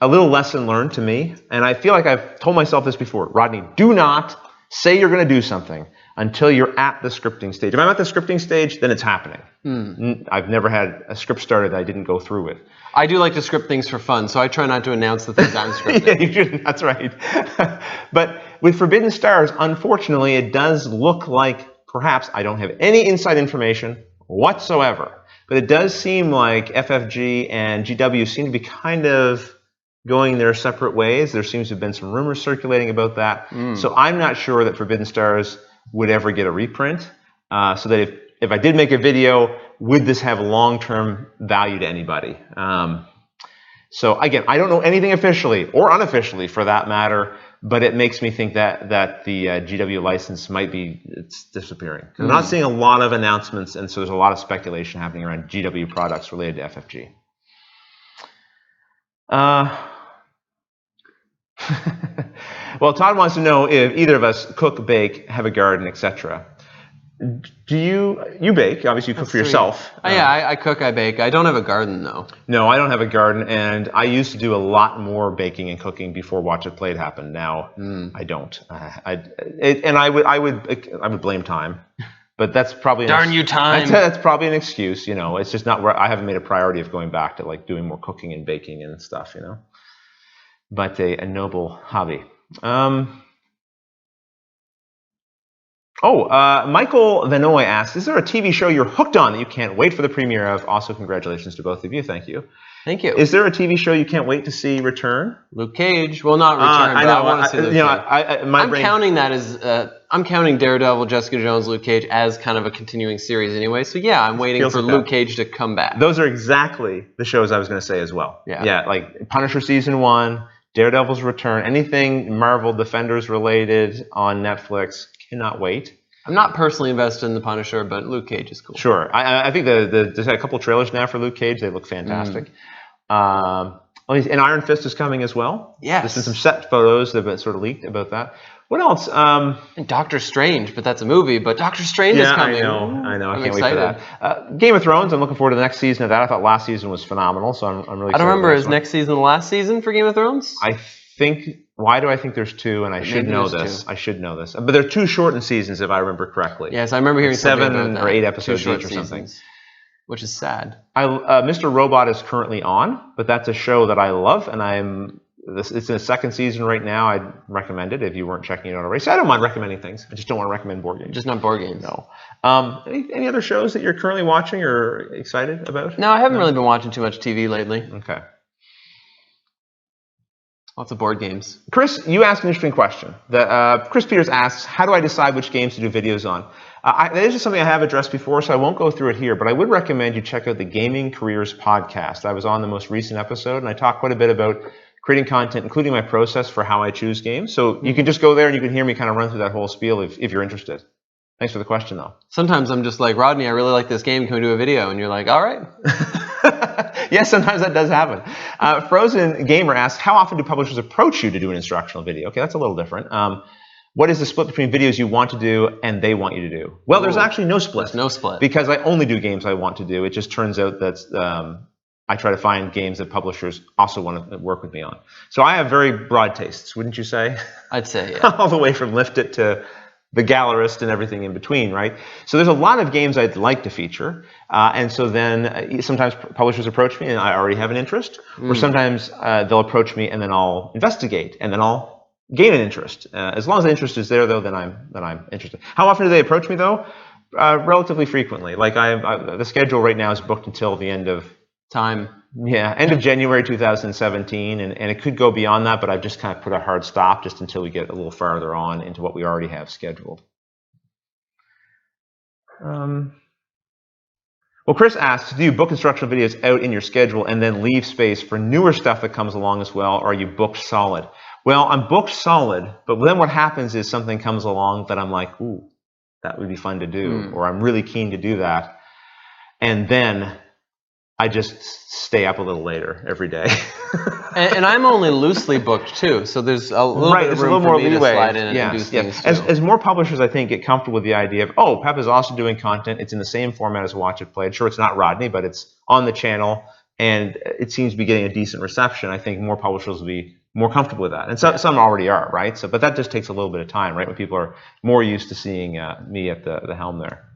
Speaker 1: a little lesson learned to me, and I feel like I've told myself this before. Rodney, do not say you're going to do something until you're at the scripting stage. If I'm at the scripting stage, then it's happening. I've never had a script started that I didn't go through with.
Speaker 2: I do like to script things for fun, so I try not to announce the things I'm scripting.
Speaker 1: Yeah, you shouldn't. That's right. But with Forbidden Stars, unfortunately, it does look like perhaps I don't have any inside information whatsoever. But it does seem like FFG and GW seem to be kind of going their separate ways. There seems to have been some rumors circulating about that. So I'm not sure that Forbidden Stars would ever get a reprint. So that if I did make a video, would this have long-term value to anybody? So again, I don't know anything officially or unofficially for that matter, but it makes me think that the GW license might be disappearing. I'm not seeing a lot of announcements, and so there's a lot of speculation happening around GW products related to FFG. Well, Todd wants to know if either of us cook, bake, have a garden, etc. Do you bake? Obviously, you cook for yourself.
Speaker 2: Yeah, I cook, I bake. I don't have a garden though.
Speaker 1: No, I don't have a garden, and I used to do a lot more baking and cooking before Watch It Played happened. Now I don't. I would blame time, but that's probably
Speaker 2: darn you time.
Speaker 1: That's probably an excuse. You know, it's just not where I haven't made a priority of going back to like doing more cooking and baking and stuff. You know, but a noble hobby. Michael Vanoy asks, is there a TV show you're hooked on that you can't wait for the premiere of? Also, congratulations to both of you. Thank you.
Speaker 2: Thank you.
Speaker 1: Is there a TV show you can't wait to see return?
Speaker 2: Luke Cage. Well, not return, but I want to see Luke Cage. I'm counting that as, I'm counting Daredevil, Jessica Jones, Luke Cage as kind of a continuing series anyway. So yeah, I'm waiting for Luke Cage to come back.
Speaker 1: Those are exactly the shows I was going to say as well. Yeah, like Punisher Season 1, Daredevil's return, anything Marvel Defenders related on Netflix. Cannot wait.
Speaker 2: I'm not personally invested in the Punisher, but Luke Cage is cool.
Speaker 1: Sure. I think there's a couple trailers now for Luke Cage. They look fantastic. And Iron Fist is coming as well.
Speaker 2: Yes.
Speaker 1: There's been some set photos that have been sort of leaked about that. What else?
Speaker 2: And Doctor Strange, but that's a movie. But Doctor Strange is coming.
Speaker 1: I know. I can't wait for that. Game of Thrones. I'm looking forward to the next season of that. I thought last season was phenomenal, so I'm really excited.
Speaker 2: I don't remember. Is next season the last season for Game of Thrones?
Speaker 1: I think. Why do I think there's 2? And I should know this. I should know this. But they're 2 shortened seasons, if I remember correctly.
Speaker 2: Yes, I remember hearing
Speaker 1: 7 or 8 episodes each or something.
Speaker 2: Which is sad.
Speaker 1: Mr. Robot is currently on, but that's a show that I love, and it's in the 2nd season right now. I'd recommend it if you weren't checking it out already. So I don't mind recommending things. I just don't want to recommend board games.
Speaker 2: Just not board games.
Speaker 1: No. Any other shows that you're currently watching or excited about?
Speaker 2: No, I haven't really been watching too much TV lately.
Speaker 1: Okay.
Speaker 2: Lots of board games.
Speaker 1: Chris, you asked an interesting question. Chris Peters asks, how do I decide which games to do videos on? This is something I have addressed before, so I won't go through it here, but I would recommend you check out the Gaming Careers podcast. I was on the most recent episode, and I talked quite a bit about creating content, including my process for how I choose games. So you can just go there and you can hear me kind of run through that whole spiel if you're interested. Thanks for the question, though.
Speaker 2: Sometimes I'm just like, Rodney, I really like this game. Can we do a video? And you're like, all right.
Speaker 1: Yes, sometimes that does happen. Frozen Gamer asks, how often do publishers approach you to do an instructional video? Okay, that's a little different. What is the split between videos you want to do and they want you to do? Well, there's actually no split.
Speaker 2: There's no split.
Speaker 1: Because I only do games I want to do. It just turns out that I try to find games that publishers also want to work with me on. So I have very broad tastes, wouldn't you say?
Speaker 2: I'd say, yeah.
Speaker 1: All the way from Lift It to the Gallerist and everything in between, right? So there's a lot of games I'd like to feature, and so then sometimes publishers approach me and I already have an interest, or sometimes they'll approach me and then I'll investigate and then I'll gain an interest. As long as the interest is there, though, then I'm interested. How often do they approach me, though? Relatively frequently. Like the schedule right now is booked until the end of
Speaker 2: time.
Speaker 1: Yeah, end of January 2017, and it could go beyond that, but I've just kind of put a hard stop just until we get a little farther on into what we already have scheduled. Well, Chris asks, do you book instructional videos out in your schedule and then leave space for newer stuff that comes along as well, or are you booked solid? Well, I'm booked solid, but then what happens is something comes along that I'm like, ooh, that would be fun to do, or I'm really keen to do that, and then I just stay up a little later every day.
Speaker 2: and I'm only loosely booked too, so there's a little bit of room for me to slide in and do things too.
Speaker 1: As more publishers, I think, get comfortable with the idea of, oh, Pep is also doing content. It's in the same format as Watch It Played. Sure, it's not Rodney, but it's on the channel, and it seems to be getting a decent reception. I think more publishers will be more comfortable with that, and some already are, right? So, but that just takes a little bit of time, right? When people are more used to seeing me at the helm there.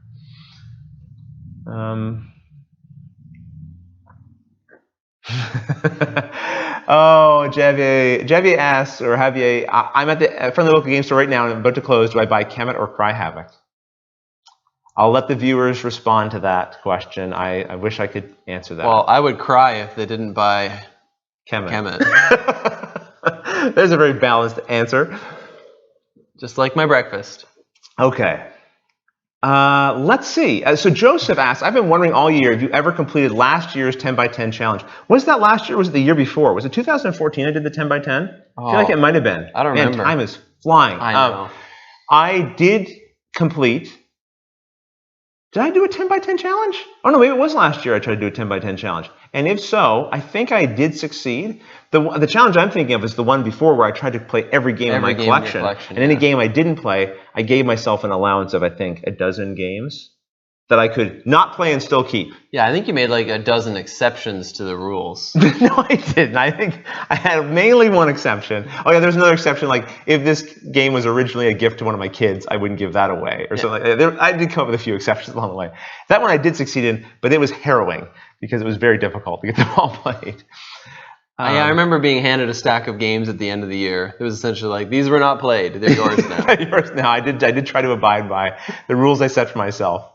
Speaker 1: Oh, Javier asks, or Javier, I'm at the front of the local game store right now and I'm about to close. Do I buy Kemet or Cry Havoc? I'll let the viewers respond to that question. I wish I could answer that.
Speaker 2: Well, I would cry if they didn't buy
Speaker 1: Kemet.
Speaker 2: Kemet.
Speaker 1: There's a very balanced answer.
Speaker 2: Just like my breakfast.
Speaker 1: Okay. Let's see. So Joseph asked, I've been wondering all year if you ever completed last year's 10 by 10 challenge. Was that last year or was it the year before? Was it 2014 I did the 10 by 10? I feel like it might have been.
Speaker 2: I don't remember.
Speaker 1: Time is flying.
Speaker 2: I know.
Speaker 1: I did complete... Did I do a 10 by 10 challenge? Oh no, maybe it was last year I tried to do a 10 by 10 challenge. And if so, I think I did succeed. The challenge I'm thinking of is the one before where I tried to play every game in my collection. And any game I didn't play, I gave myself an allowance of, I think, a dozen games that I could not play and still keep.
Speaker 2: Yeah, I think you made like a dozen exceptions to the rules.
Speaker 1: No, I didn't. I think I had mainly one exception. Oh yeah, there's another exception. Like if this game was originally a gift to one of my kids, I wouldn't give that away or something like that. I did come up with a few exceptions along the way. That one I did succeed in, but it was harrowing because it was very difficult to get them all played.
Speaker 2: Yeah, I remember being handed a stack of games at the end of the year. It was essentially like, these were not played. They're yours now.
Speaker 1: They're yours now. I did try to abide by the rules I set for myself.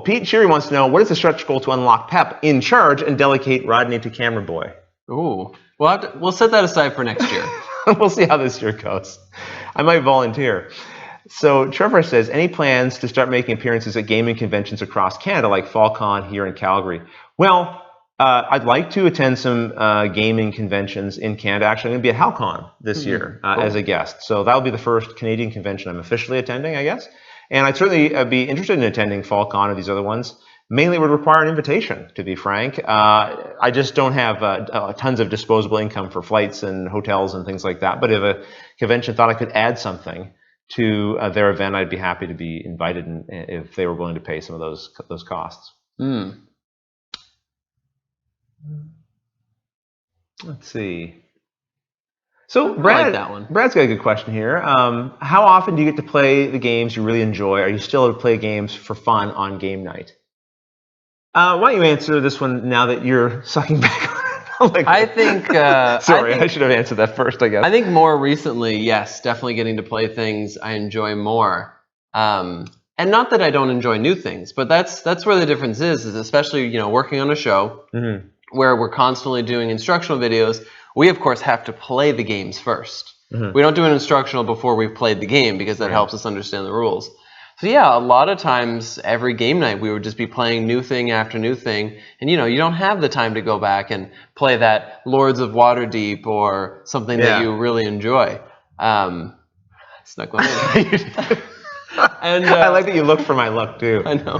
Speaker 1: Pete Cheery wants to know, what is the stretch goal to unlock Pep in charge and delegate Rodney to camera boy?
Speaker 2: Ooh. We'll set that aside for next year.
Speaker 1: We'll see how this year goes. I might volunteer. So Trevor says, any plans to start making appearances at gaming conventions across Canada, like FallCon here in Calgary? Well, I'd like to attend some gaming conventions in Canada. Actually, I'm going to be at HalCon this year as a guest. So that'll be the first Canadian convention I'm officially attending, I guess. And I'd certainly be interested in attending FallCon or these other ones. Mainly would require an invitation, to be frank. I just don't have tons of disposable income for flights and hotels and things like that. But if a convention thought I could add something to their event, I'd be happy to be invited if they were willing to pay some of those costs. Let's see. So Brad,
Speaker 2: I like that one.
Speaker 1: Brad's got a good question here. How often do you get to play the games you really enjoy? Are you still able to play games for fun on game night? Why don't you answer this one now that you're sucking back on it?
Speaker 2: I think...
Speaker 1: I should have answered that first, I guess.
Speaker 2: I think more recently, yes, definitely getting to play things I enjoy more. And not that I don't enjoy new things, but that's where the difference is especially, working on a show where we're constantly doing instructional videos. We, of course, have to play the games first. We don't do an instructional before we've played the game because that helps us understand the rules. So yeah, a lot of times every game night we would just be playing new thing after new thing. And you don't have the time to go back and play that Lords of Waterdeep or something that you really enjoy. Snuck one in. And
Speaker 1: I like that you look for my luck too.
Speaker 2: I know.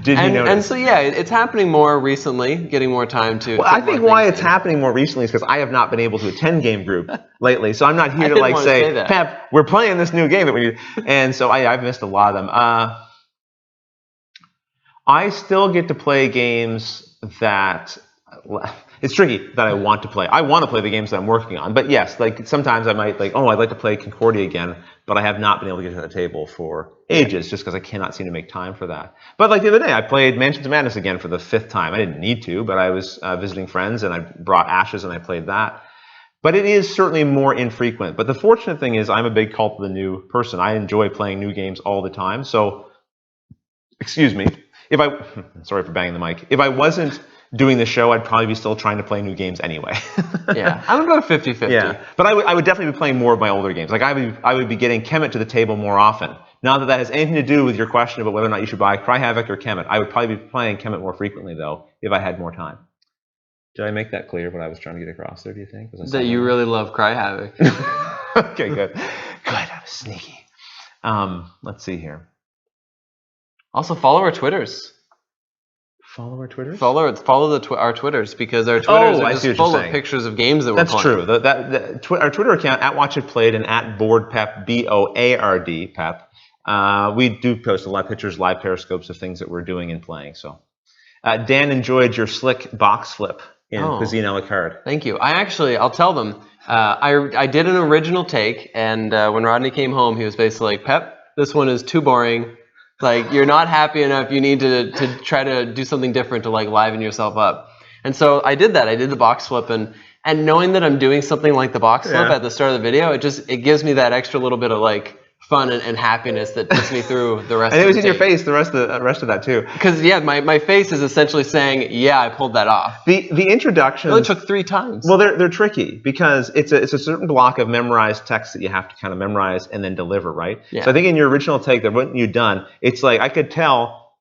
Speaker 1: Did you notice?
Speaker 2: And so yeah, it's happening more recently, getting more time to.
Speaker 1: Well, I think why it's happening more recently is because I have not been able to attend game group lately. So I'm not here to say Pep, we're playing this new game that we need. And so I've missed a lot of them. I still get to play games that. It's tricky that I want to play. I want to play the games that I'm working on. But yes, like sometimes I might I'd like to play Concordia again, but I have not been able to get to the table for ages just because I cannot seem to make time for that. But like the other day, I played Mansions of Madness again for the 5th time. I didn't need to, but I was visiting friends and I brought Ashes and I played that. But it is certainly more infrequent. But the fortunate thing is I'm a big cult of the new person. I enjoy playing new games all the time. So, excuse me, sorry for banging the mic. If I wasn't doing the show, I'd probably be still trying to play new games anyway.
Speaker 2: Yeah, I'm about 50-50.
Speaker 1: Yeah, but I would definitely be playing more of my older games. Like I would be getting Kemet to the table more often. Not that has anything to do with your question about whether or not you should buy Cry Havoc or Kemet. I would probably be playing Kemet more frequently though if I had more time. Did I make that clear? What I was trying to get across there? Do you think?
Speaker 2: That you really love Cry Havoc.
Speaker 1: Okay, good. Good. I was sneaky. Let's see here.
Speaker 2: Also, follow our Twitters.
Speaker 1: Follow our Twitters?
Speaker 2: Follow our Twitters because our Twitters are just full of pictures of games that we're playing.
Speaker 1: That's true. Our Twitter account, @WatchItPlayed and @BoardPep, BOARD, Pep. We do post a lot of pictures, live periscopes of things that we're doing and playing. So, Dan enjoyed your slick box flip in Cuisine a la carte.
Speaker 2: Thank you. I'll tell them. I did an original take, and when Rodney came home, he was basically like, Pep, this one is too boring. Like, you're not happy enough. You need to try to do something different to liven yourself up. And so I did that. I did the box flip, and knowing that I'm doing something like the box flip at the start of the video, it gives me that extra little bit of fun and happiness that takes me through the rest
Speaker 1: And
Speaker 2: of
Speaker 1: it was
Speaker 2: the
Speaker 1: in your
Speaker 2: tape.
Speaker 1: face the rest of that too.
Speaker 2: Because, yeah, my face is essentially saying, yeah, I pulled that off.
Speaker 1: The introduction.
Speaker 2: It only took 3 times.
Speaker 1: Well, they're tricky because it's a certain block of memorized text that you have to kind of memorize and then deliver, right?
Speaker 2: Yeah.
Speaker 1: So I think in your original take that what you'd done, it's like I could tell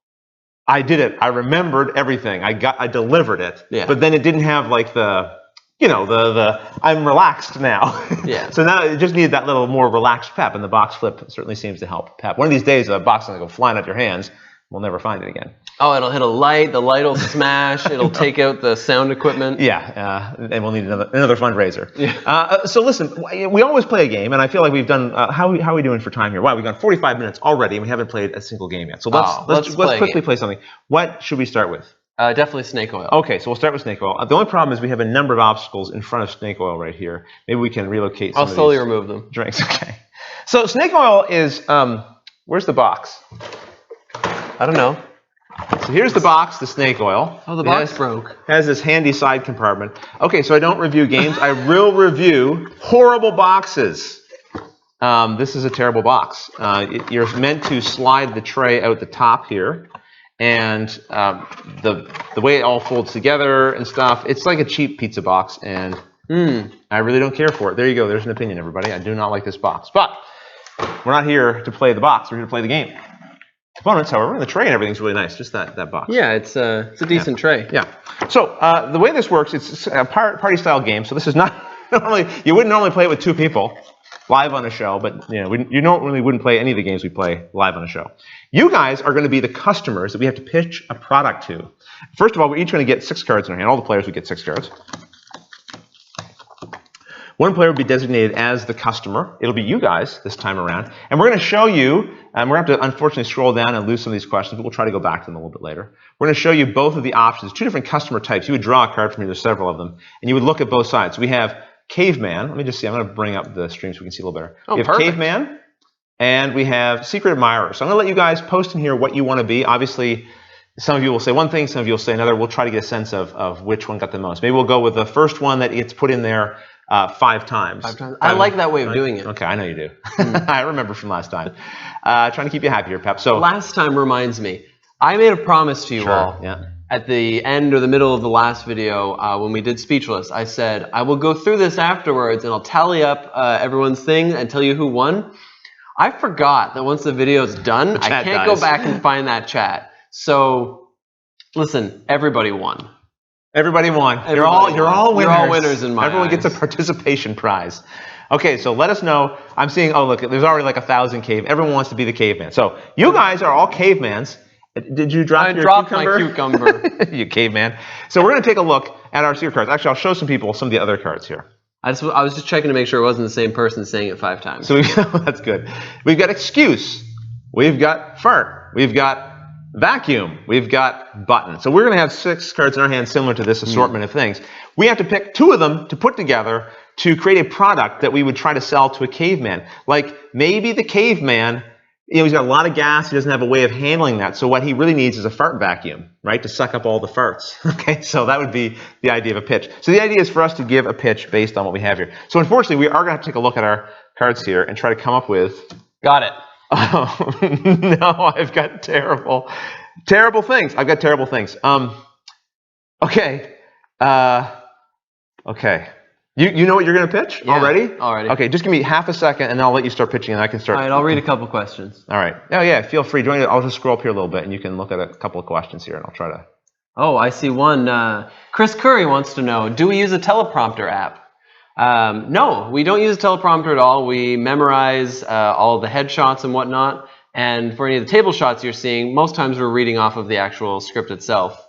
Speaker 1: I did it. I remembered everything. I delivered it.
Speaker 2: Yeah.
Speaker 1: But then it didn't have like the I'm relaxed now.
Speaker 2: Yeah.
Speaker 1: So now it just needed that little more relaxed pep, and the box flip certainly seems to help pep. One of these days, the box is going to go flying out your hands. We'll never find it again.
Speaker 2: Oh, it'll hit a light. The light will smash. It'll take out the sound equipment.
Speaker 1: Yeah, and we'll need another fundraiser.
Speaker 2: Yeah.
Speaker 1: So listen, we always play a game, and I feel like we've done. How are we doing for time here? Wow, we've gone 45 minutes already, and we haven't played a single game yet. So let's quickly play something. What should we start with?
Speaker 2: Definitely snake oil.
Speaker 1: Okay, so we'll start with snake oil. The only problem is we have a number of obstacles in front of snake oil right here. Maybe we can relocate some
Speaker 2: I'll slowly remove them.
Speaker 1: Drinks. Okay. So snake oil is where's the box?
Speaker 2: I don't know.
Speaker 1: So here's the box, the snake oil.
Speaker 2: Oh, the box broke.
Speaker 1: Has this handy side compartment. Okay, so I don't review games. I will review horrible boxes. This is a terrible box. You're meant to slide the tray out the top here. And the way it all folds together and stuff, it's like a cheap pizza box, and I really don't care for it. There you go. There's an opinion, everybody. I do not like this box. But we're not here to play the box. We're here to play the game. Components, however, and the tray and everything's really nice. Just that box.
Speaker 2: Yeah, it's a decent tray.
Speaker 1: Yeah. So the way this works, it's a party-style game. So this is not normally, you wouldn't normally play it with 2 people live on a show, but you normally wouldn't play any of the games we play live on a show. You guys are going to be the customers that we have to pitch a product to. First of all, we're each going to get 6 cards in our hand. All the players would get 6 cards. One player will be designated as the customer. It'll be you guys this time around. And we're going to show you, and we're going to have to unfortunately scroll down and lose some of these questions, but we'll try to go back to them a little bit later. We're going to show you both of the options, 2 different customer types. You would draw a card from here, there's several of them, and you would look at both sides. So we have Caveman. Let me just see. I'm going to bring up the stream so we can see a little better.
Speaker 2: Oh,
Speaker 1: we have
Speaker 2: perfect.
Speaker 1: Caveman, and we have Secret Admirer. So I'm going to let you guys post in here what you want to be. Obviously, some of you will say one thing, some of you will say another. We'll try to get a sense of which one got the most. Maybe we'll go with the first one that gets put in there 5 times.
Speaker 2: 5 times. I like that way of doing it.
Speaker 1: Okay, I know you do. I remember from last time. Trying to keep you happy here, Pep. So
Speaker 2: last time reminds me. I made a promise to you all.
Speaker 1: Yeah.
Speaker 2: At the end or the middle of the last video, when we did Speechless, I said, I will go through this afterwards and I'll tally up everyone's thing and tell you who won. I forgot that once the video's done, I can't go back and find that chat. So, listen, everybody won.
Speaker 1: Everybody won. You're all winners.
Speaker 2: You're all winners in my
Speaker 1: Everyone
Speaker 2: eyes.
Speaker 1: gets a participation prize. Okay, so let us know. I'm seeing, oh, look, there's already like 1,000 cave. Everyone wants to be the caveman. So you guys are all cavemans. Did you drop your
Speaker 2: dropped
Speaker 1: cucumber?
Speaker 2: my cucumber.
Speaker 1: You caveman. So we're going to take a look at our secret cards. Actually, I'll show some people some of the other cards here.
Speaker 2: I was just checking to make sure it wasn't the same person saying it 5 times.
Speaker 1: So that's good. We've got excuse. We've got fart. We've got vacuum. We've got button. So we're going to have 6 cards in our hands similar to this assortment of things. We have to pick 2 of them to put together to create a product that we would try to sell to a caveman. Like maybe the caveman, he's got a lot of gas. He doesn't have a way of handling that. So what he really needs is a fart vacuum, right, to suck up all the farts. Okay, so that would be the idea of a pitch. So the idea is for us to give a pitch based on what we have here. So unfortunately, we are going to have to take a look at our cards here and try to come up with.
Speaker 2: Got it.
Speaker 1: Oh, no, I've got terrible things. I've got terrible things. Okay. Okay. You know what you're going to pitch already?
Speaker 2: Already.
Speaker 1: Okay, just give me half a second, and then I'll let you start pitching, and I can start.
Speaker 2: All right, I'll read a couple questions.
Speaker 1: All right. Oh, yeah, feel free. I'll just scroll up here a little bit, and you can look at a couple of questions here, and I'll try to.
Speaker 2: Oh, I see one. Chris Curry wants to know, do we use a teleprompter app? No, we don't use a teleprompter at all. We memorize all the headshots and whatnot. And for any of the table shots you're seeing, most times we're reading off of the actual script itself.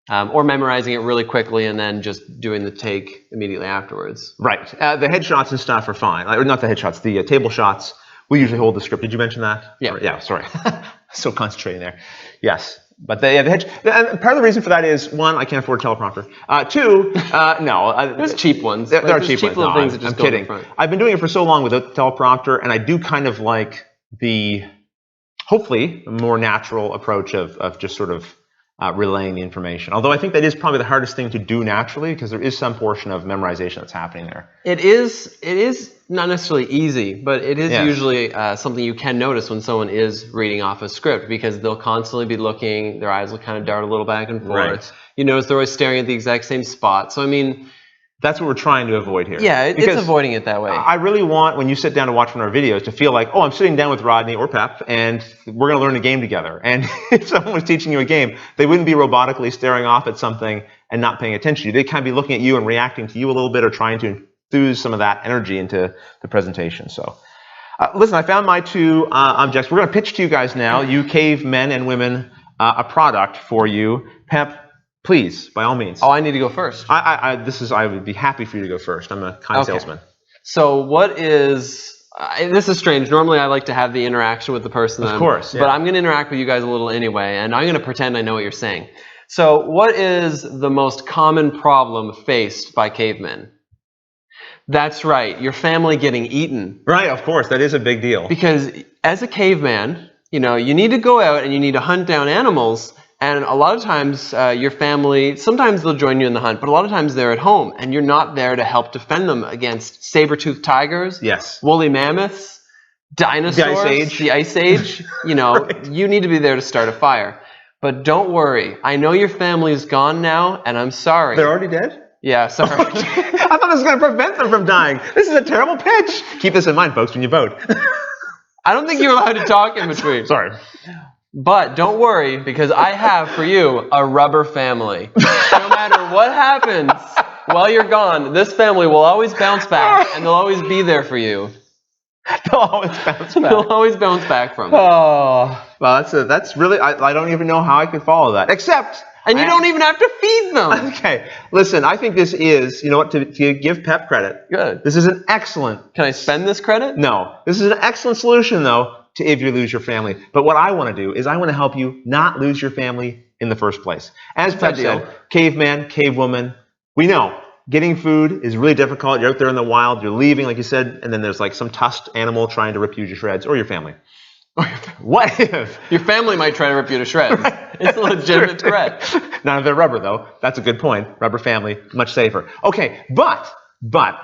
Speaker 2: Or memorizing it really quickly and then just doing the take immediately afterwards.
Speaker 1: Right. The headshots and stuff are fine. Or not the headshots, the table shots. We usually hold the script.Id you mention that?
Speaker 2: Yeah.
Speaker 1: Yeah, sorry. So concentrating there. Yes. But the hedge, and part of the reason for that is, 1, I can't afford a teleprompter. 2, no.
Speaker 2: There's cheap ones.
Speaker 1: There are cheap ones.
Speaker 2: Little
Speaker 1: No,
Speaker 2: things that just
Speaker 1: I'm
Speaker 2: go in
Speaker 1: kidding.
Speaker 2: front.
Speaker 1: I've been doing it for so long without the teleprompter, and I do kind of like the, hopefully, more natural approach of just sort of relaying the information. Although I think that is probably the hardest thing to do naturally, because there is some portion of memorization that's happening there.
Speaker 2: It is not necessarily easy, but it is usually something you can notice when someone is reading off a script, because they'll constantly be looking, their eyes will kind of dart a little back and forth.
Speaker 1: Right.
Speaker 2: You notice they're always staring at the exact same spot. So, I mean,
Speaker 1: that's what we're trying to avoid here.
Speaker 2: Yeah, it's avoiding it that way.
Speaker 1: I really want, when you sit down to watch one of our videos, to feel like, oh, I'm sitting down with Rodney or Pep, and we're going to learn a game together. And if someone was teaching you a game, they wouldn't be robotically staring off at something and not paying attention to you. They'd kind of be looking at you and reacting to you a little bit, or trying to infuse some of that energy into the presentation. So, listen, I found my two objects. We're going to pitch to you guys now, you cave men and women, a product for you. Pep, please, by all means.
Speaker 2: Oh, I need to go first.
Speaker 1: I would be happy for you to go first. I'm a kind salesman.
Speaker 2: So what is... this is strange. Normally I like to have the interaction with the person.
Speaker 1: Of course, yeah.
Speaker 2: But I'm going to interact with you guys a little anyway, and I'm going to pretend I know what you're saying. So what is the most common problem faced by cavemen? That's right. Your family getting eaten.
Speaker 1: Right, of course. That is a big deal.
Speaker 2: Because as a caveman, you know, you need to go out and you need to hunt down animals. And a lot of times, your family, sometimes they'll join you in the hunt, but a lot of times they're at home, and you're not there to help defend them against saber-toothed tigers, woolly mammoths, dinosaurs, the Ice Age. You know, right. You need to be there to start a fire. But don't worry. I know your family's gone now, and I'm sorry.
Speaker 1: They're already dead?
Speaker 2: Yeah, sorry.
Speaker 1: I thought this was going to prevent them from dying. This is a terrible pitch. Keep this in mind, folks, when you vote.
Speaker 2: I don't think you're allowed to talk in between.
Speaker 1: Sorry.
Speaker 2: But don't worry, because I have for you a rubber family. No matter what happens while you're gone, this family will always bounce back, and they'll always be there for you.
Speaker 1: They'll always bounce back.
Speaker 2: They'll always bounce back from it.
Speaker 1: Oh, well, that's really, I don't even know how I could follow that. Except...
Speaker 2: And you don't even have to feed them.
Speaker 1: Okay, listen, I think this is, you know what, to give Pep credit.
Speaker 2: Good.
Speaker 1: This is an excellent...
Speaker 2: Can I spend this credit?
Speaker 1: No. This is an excellent solution, though, to if you lose your family. But what I want to do is I want to help you not lose your family in the first place. As Pep said, caveman, cavewoman, we know getting food is really difficult. You're out there in the wild, you're leaving, like you said, and then there's like some tusked animal trying to rip you to shreds, or your family. What if?
Speaker 2: Your family might try to rip you to shreds. Right. It's a legitimate threat.
Speaker 1: None of their rubber, though. That's a good point. Rubber family, much safer. Okay, but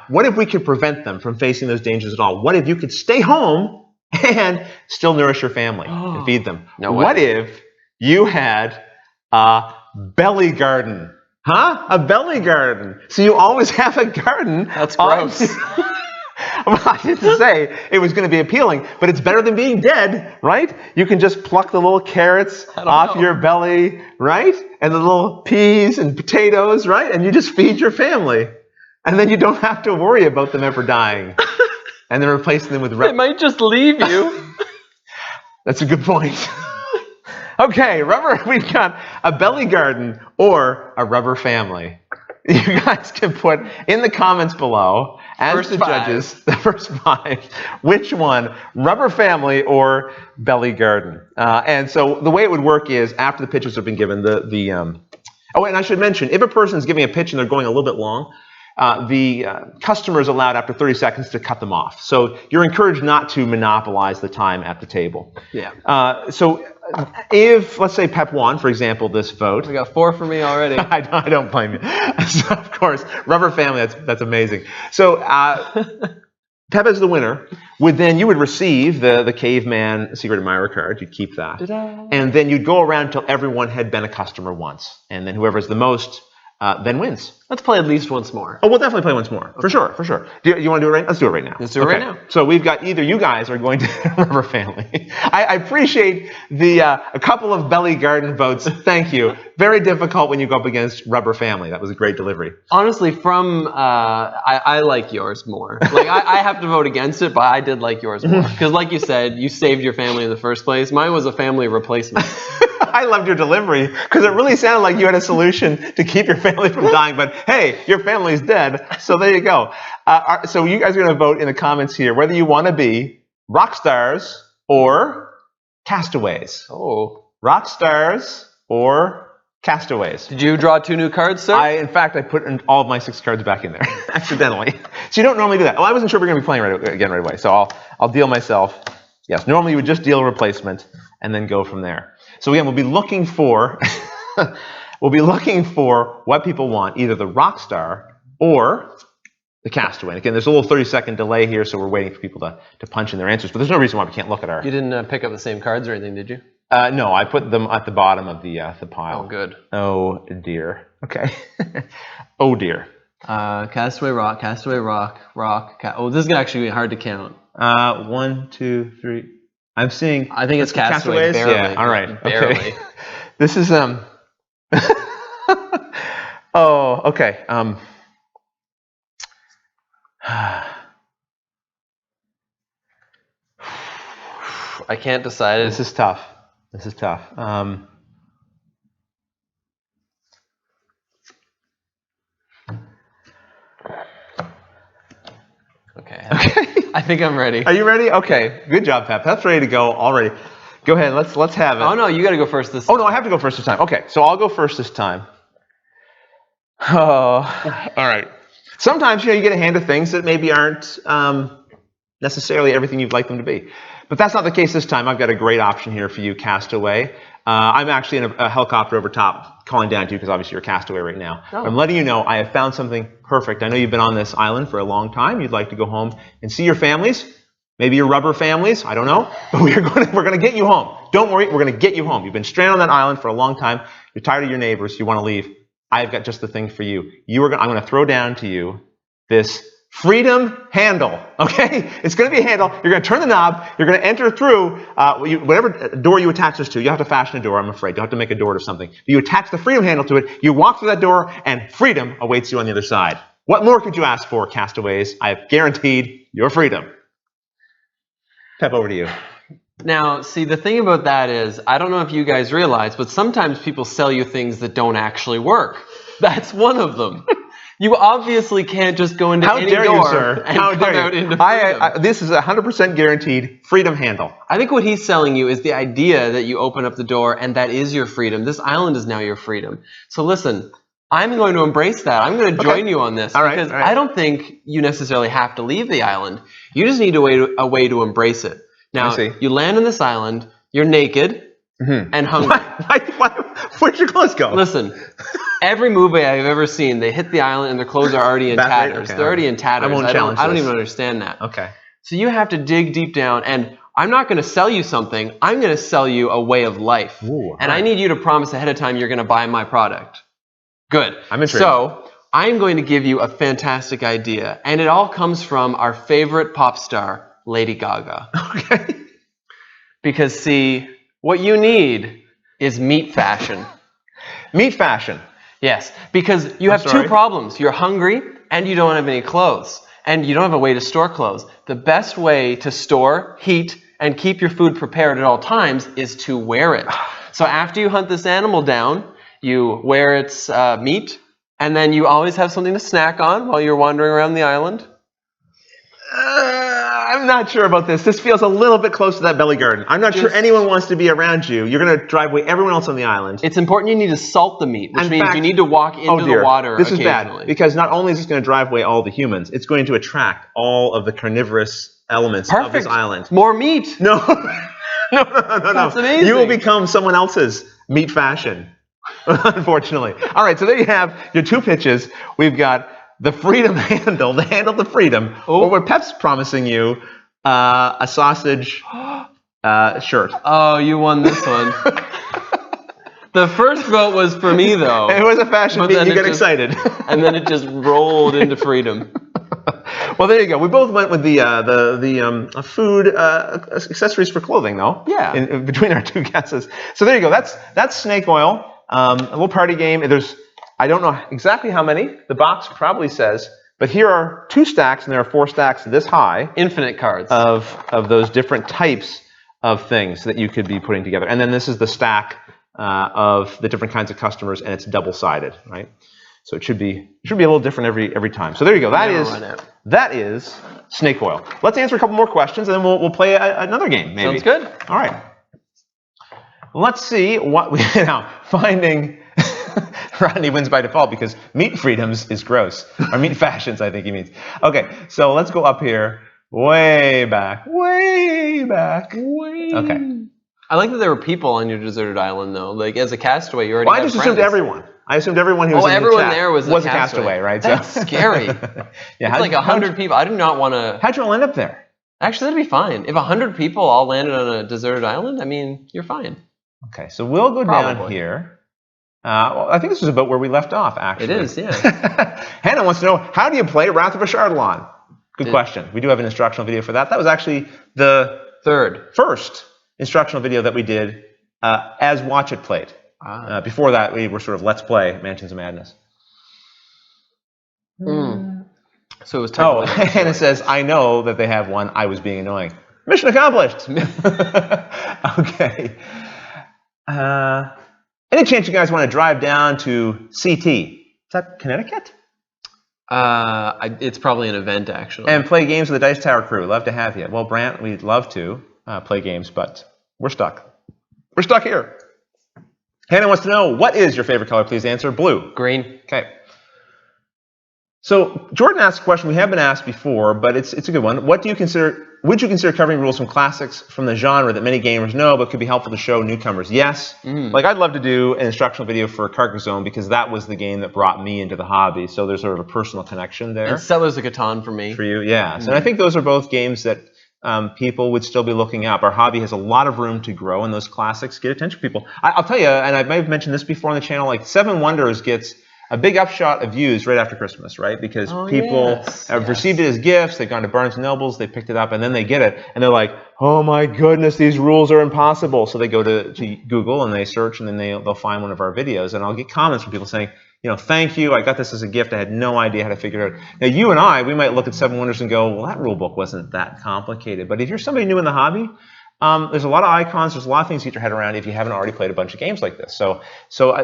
Speaker 1: what if we could prevent them from facing those dangers at all? What if you could stay home and still nourish your family and feed them?
Speaker 2: No way.
Speaker 1: What if you had a belly garden? Huh? A belly garden. So you always have a garden.
Speaker 2: That's gross.
Speaker 1: Well, I didn't say it was going to be appealing, but it's better than being dead, right? You can just pluck the little carrots off your belly, right? And the little peas and potatoes, right? And you just feed your family. And then you don't have to worry about them ever dying. And then replacing them with...
Speaker 2: They might just leave you.
Speaker 1: That's a good point. Okay, we've got a belly garden or a rubber family. You guys can put in the comments below, as the judges, the first 5, which one, rubber family or belly garden. And so the way it would work is, after the pitches have been given, oh, and I should mention, if a person is giving a pitch and they're going a little bit long, the customer is allowed after 30 seconds to cut them off. So you're encouraged not to monopolize the time at the table.
Speaker 2: Yeah.
Speaker 1: So if, let's say, Pep won, for example, this vote.
Speaker 2: We got 4 for me already.
Speaker 1: I don't blame you. So, of course, rubber family, that's amazing. So Pep as the winner, you would receive the caveman secret admirer card. You'd keep that.
Speaker 2: Ta-da.
Speaker 1: And then you'd go around until everyone had been a customer once. And then whoever's the most then wins.
Speaker 2: Let's play at least once more.
Speaker 1: Oh, we'll definitely play once more. Okay. For sure. Do you want to do it right now? Let's do it right now.
Speaker 2: Let's do it right now.
Speaker 1: So we've got either you guys are going to Rubber Family. I appreciate a couple of belly garden votes. Thank you. Very difficult when you go up against Rubber Family. That was a great delivery.
Speaker 2: Honestly, I like yours more. Like I have to vote against it, but I did like yours more. Because like you said, you saved your family in the first place. Mine was a family replacement.
Speaker 1: I loved your delivery because it really sounded like you had a solution to keep your family from dying. But hey, your family's dead, so there you go. So you guys are going to vote in the comments here whether you want to be rock stars or castaways.
Speaker 2: Oh,
Speaker 1: rock stars or castaways.
Speaker 2: Did you draw 2 new cards, sir?
Speaker 1: In fact, I put all of my 6 cards back in there accidentally. So you don't normally do that. Well, I wasn't sure we were going to be playing right away, so I'll deal myself. Yes, normally you would just deal a replacement and then go from there. So again, we'll be looking for we'll be looking for what people want, either the rock star or the castaway. And again, there's a little 30-second delay here, so we're waiting for people to punch in their answers. But there's no reason why we can't look at our...
Speaker 2: You didn't pick up the same cards or anything, did you?
Speaker 1: No, I put them at the bottom of the pile.
Speaker 2: Oh, good.
Speaker 1: Oh, dear. Okay. Oh, dear.
Speaker 2: Castaway, rock, rock. Oh, this is actually be hard to count.
Speaker 1: 1, 2, 3. I'm seeing...
Speaker 2: I think it's castaway. Barely.
Speaker 1: Yeah, all right.
Speaker 2: Barely.
Speaker 1: Okay. This is... Oh, okay.
Speaker 2: I can't decide.
Speaker 1: This is tough.
Speaker 2: Okay. I think I'm ready.
Speaker 1: Are you ready? Okay. Good job, Pep. Pep's ready to go already. Go ahead. Let's have it.
Speaker 2: Oh no, you got to go first this time.
Speaker 1: Oh no, I have to go first this time. Okay, so I'll go first this time. Oh, all right. Sometimes you get a hand of things that maybe aren't necessarily everything you'd like them to be. But that's not the case this time. I've got a great option here for you, Castaway. I'm actually in a helicopter over top calling down to you because obviously you're a castaway right now.
Speaker 2: Oh.
Speaker 1: I'm letting you know I have found something perfect. I know you've been on this island for a long time. You'd like to go home and see your families, maybe your rubber families. I don't know. But we're going to get you home. Don't worry. We're going to get you home. You've been stranded on that island for a long time. You're tired of your neighbors. You want to leave. I've got just the thing for you. I'm going to throw down to you this freedom handle, okay? It's going to be a handle. You're going to turn the knob. You're going to enter through whatever door you attach this to. You have to fashion a door, I'm afraid. You have to make a door to something. You attach the freedom handle to it. You walk through that door, and freedom awaits you on the other side. What more could you ask for, castaways? I have guaranteed your freedom. Pep, over to you.
Speaker 2: Now, see, the thing about that is, I don't know if you guys realize, but sometimes people sell you things that don't actually work. That's one of them. You obviously can't just go into any door and come out into freedom.
Speaker 1: This is 100% guaranteed freedom handle.
Speaker 2: I think what he's selling you is the idea that you open up the door and that is your freedom. This island is now your freedom. So listen, I'm going to embrace that. I'm going to join you on this because I don't think you necessarily have to leave the island. You just need a way to embrace it. Now, you land on this island, you're naked and hungry.
Speaker 1: Where'd your clothes go?
Speaker 2: Listen, every movie I've ever seen, they hit the island and their clothes are already in tatters. They're already in tatters. I don't even understand that.
Speaker 1: Okay.
Speaker 2: So you have to dig deep down, and I'm not going to sell you something. I'm going to sell you a way of life.
Speaker 1: Ooh,
Speaker 2: and I need you to promise ahead of time you're going to buy my product. Good.
Speaker 1: I'm intrigued.
Speaker 2: So I'm going to give you a fantastic idea, and it all comes from our favorite pop star, Lady Gaga.
Speaker 1: Okay.
Speaker 2: Because, see, what you need is meat fashion.
Speaker 1: Meat fashion.
Speaker 2: Yes, because you have two problems. You're hungry, and you don't have any clothes. And you don't have a way to store clothes. The best way to store, heat, and keep your food prepared at all times is to wear it. So after you hunt this animal down, you wear its meat, and then you always have something to snack on while you're wandering around the island.
Speaker 1: I'm not sure about this. This feels a little bit close to that belly garden. I'm not sure anyone wants to be around you. You're going to drive away everyone else on the island.
Speaker 2: It's important you need to salt the meat, which means you need to walk into the water
Speaker 1: This is
Speaker 2: occasionally.
Speaker 1: bad, because not only is this going to drive away all the humans, it's going to attract all of the carnivorous elements of this island.
Speaker 2: More meat.
Speaker 1: No. No.
Speaker 2: That's amazing.
Speaker 1: You will become someone else's meat fashion, unfortunately. All right, so there you have your two pitches. We've got the freedom handle, the handle to freedom, or what Pep's promising you, a sausage shirt.
Speaker 2: Oh, you won this one. The first vote was for me, though.
Speaker 1: It was a fashion beat. You got excited.
Speaker 2: And then it just rolled into freedom.
Speaker 1: Well, there you go. We both went with the food accessories for clothing, though.
Speaker 2: Yeah.
Speaker 1: In between our two guesses. So there you go. That's snake oil. A little party game. I don't know exactly how many. The box probably says. But here are 2 stacks, and there are 4 stacks this high.
Speaker 2: Infinite cards.
Speaker 1: Of those different types of things that you could be putting together. And then this is the stack of the different kinds of customers, and it's double-sided, right? So it should be a little different every time. So there you go. That is snake oil. Let's answer a couple more questions, and then we'll play another game, maybe.
Speaker 2: Sounds good.
Speaker 1: All right. Let's see what we now finding. Rodney wins by default because meat freedoms is gross. Or meat fashions, I think he means. Okay, so let's go up here. Way back. Okay.
Speaker 2: I like that there were people on your deserted island, though. Like, as a castaway, you already
Speaker 1: Well, I
Speaker 2: have
Speaker 1: just
Speaker 2: friends.
Speaker 1: assumed everyone. I assumed everyone who was in the
Speaker 2: everyone
Speaker 1: chat
Speaker 2: there was a
Speaker 1: castaway, right?
Speaker 2: That's scary.
Speaker 1: Yeah,
Speaker 2: It's like 100 people. I do not want to.
Speaker 1: How'd you all end up there?
Speaker 2: Actually, that'd be fine. If 100 people all landed on a deserted island, I mean, you're fine.
Speaker 1: Okay, so we'll go down
Speaker 2: Probably.
Speaker 1: here. Well, I think this is about where we left off, actually.
Speaker 2: It is, yeah.
Speaker 1: Hannah wants to know, how do you play Wrath of Ashardalon? Good question. We do have an instructional video for that. That was actually the first instructional video that we did as Watch It Played. Before that, we were sort of Let's Play Mansions of Madness.
Speaker 2: So it was
Speaker 1: Hannah says, I know that they have one. I was being annoying. Mission accomplished. Okay. Any chance you guys want to drive down to CT? Is that Connecticut?
Speaker 2: It's probably an event, actually.
Speaker 1: And play games with the Dice Tower crew. Love to have you. Well, Brant, we'd love to play games, but we're stuck. We're stuck here. Hannah wants to know, what is your favorite color? Please answer. Blue.
Speaker 2: Green.
Speaker 1: Okay. So Jordan asked a question we have been asked before, but it's a good one. Would you consider covering rules from classics from the genre that many gamers know but could be helpful to show newcomers? Yes. Like, I'd love to do an instructional video for Carcassonne because that was the game that brought me into the hobby. So there's sort of a personal connection there.
Speaker 2: And Settlers of Catan for me.
Speaker 1: For you, yes. And I think those are both games that people would still be looking up. Our hobby has a lot of room to grow, and those classics get attention from people. I'll tell you, and I may have mentioned this before on the channel, like Seven Wonders gets a big upshot of views right after Christmas, right? Because people have received it as gifts, they've gone to Barnes & Nobles, they picked it up, and then they get it, and they're like, oh my goodness, these rules are impossible. So they go to Google and they search, and then they'll find one of our videos, and I'll get comments from people saying, thank you, I got this as a gift, I had no idea how to figure it out. Now, you and I, we might look at Seven Wonders and go, well, that rule book wasn't that complicated. But if you're somebody new in the hobby, there's a lot of icons, there's a lot of things to get your head around if you haven't already played a bunch of games like this. So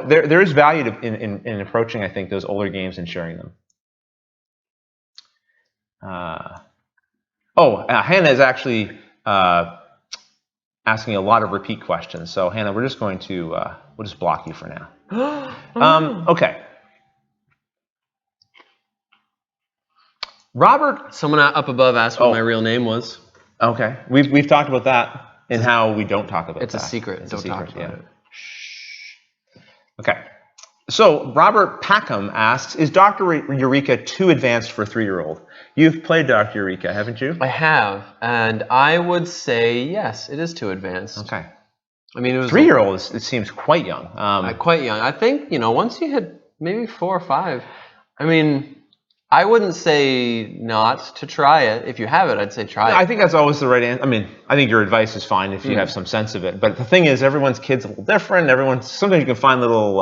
Speaker 1: there is value in approaching, I think, those older games and sharing them. Hannah is actually asking a lot of repeat questions. So Hannah, we're just going to we'll just block you for now. Okay. Robert.
Speaker 2: Someone up above asked what my real name was.
Speaker 1: Okay, we've talked about that and how we don't talk about
Speaker 2: it's
Speaker 1: that.
Speaker 2: A secret. Don't talk about it.
Speaker 1: Shh. Okay, so Robert Packham asks, is Dr. Eureka too advanced for a 3-year-old? You've played Dr. Eureka, haven't you?
Speaker 2: I have, and I would say yes, it is too advanced.
Speaker 1: Okay.
Speaker 2: I mean, it was
Speaker 1: 3-year-old. It seems quite young.
Speaker 2: Quite young. I think once you hit maybe 4 or 5, I mean. I wouldn't say not to try it. If you have it, I'd say try it.
Speaker 1: I think that's always the right answer. I mean, I think your advice is fine if you have some sense of it. But the thing is, everyone's kid's a little different. Sometimes you can find little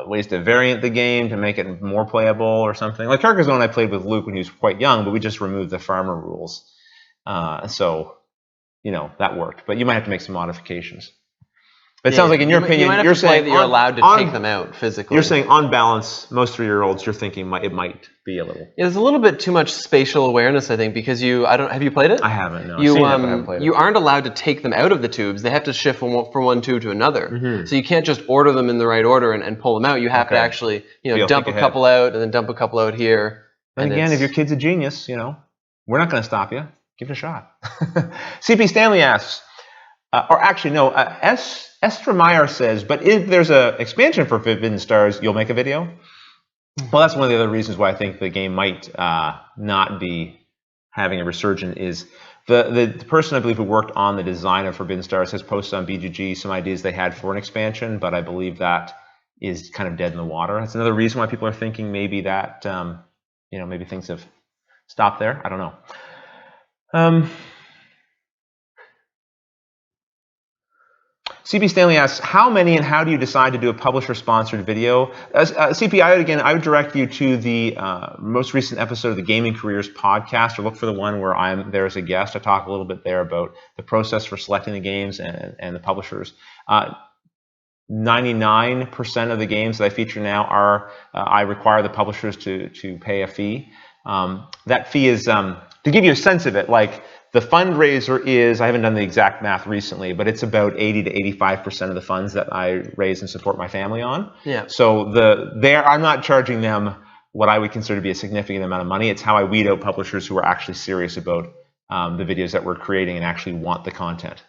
Speaker 1: ways to variant the game to make it more playable or something. Like Carcassonne, I played with Luke when he was quite young, but we just removed the farmer rules. So, that worked. But you might have to make some modifications. But it sounds like, in your opinion,
Speaker 2: you're saying that you're allowed to take them out physically.
Speaker 1: You're saying, on balance, most 3-year-olds, you're thinking it might be a little.
Speaker 2: There's a little bit too much spatial awareness, I think, because have you played it?
Speaker 1: I haven't. No,
Speaker 2: I've seen
Speaker 1: it, but I haven't played it.
Speaker 2: You aren't allowed to take them out of the tubes. They have to shift from one tube to another. So you can't just order them in the right order and pull them out. You have to actually, dump a couple out and then dump a couple out here.
Speaker 1: And again, if your kid's a genius, we're not going to stop you. Give it a shot. CP Stanley asks, Estra Meyer says, but if there's an expansion for Forbidden Stars, you'll make a video? Well, that's one of the other reasons why I think the game might not be having a resurgence is the person, I believe, who worked on the design of Forbidden Stars has posted on BGG some ideas they had for an expansion, but I believe that is kind of dead in the water. That's another reason why people are thinking maybe that, maybe things have stopped there. I don't know. CP Stanley asks, how many and how do you decide to do a publisher-sponsored video? CP, I would direct you to the most recent episode of the Gaming Careers podcast, or look for the one where I'm there as a guest. I talk a little bit there about the process for selecting the games and the publishers. 99% of the games that I feature now I require the publishers to pay a fee. That fee is, to give you a sense of it, like, the fundraiser is, I haven't done the exact math recently, but it's about 80 to 85% of the funds that I raise and support my family on.
Speaker 2: Yeah.
Speaker 1: So I'm not charging them what I would consider to be a significant amount of money. It's how I weed out publishers who are actually serious about the videos that we're creating and actually want the content.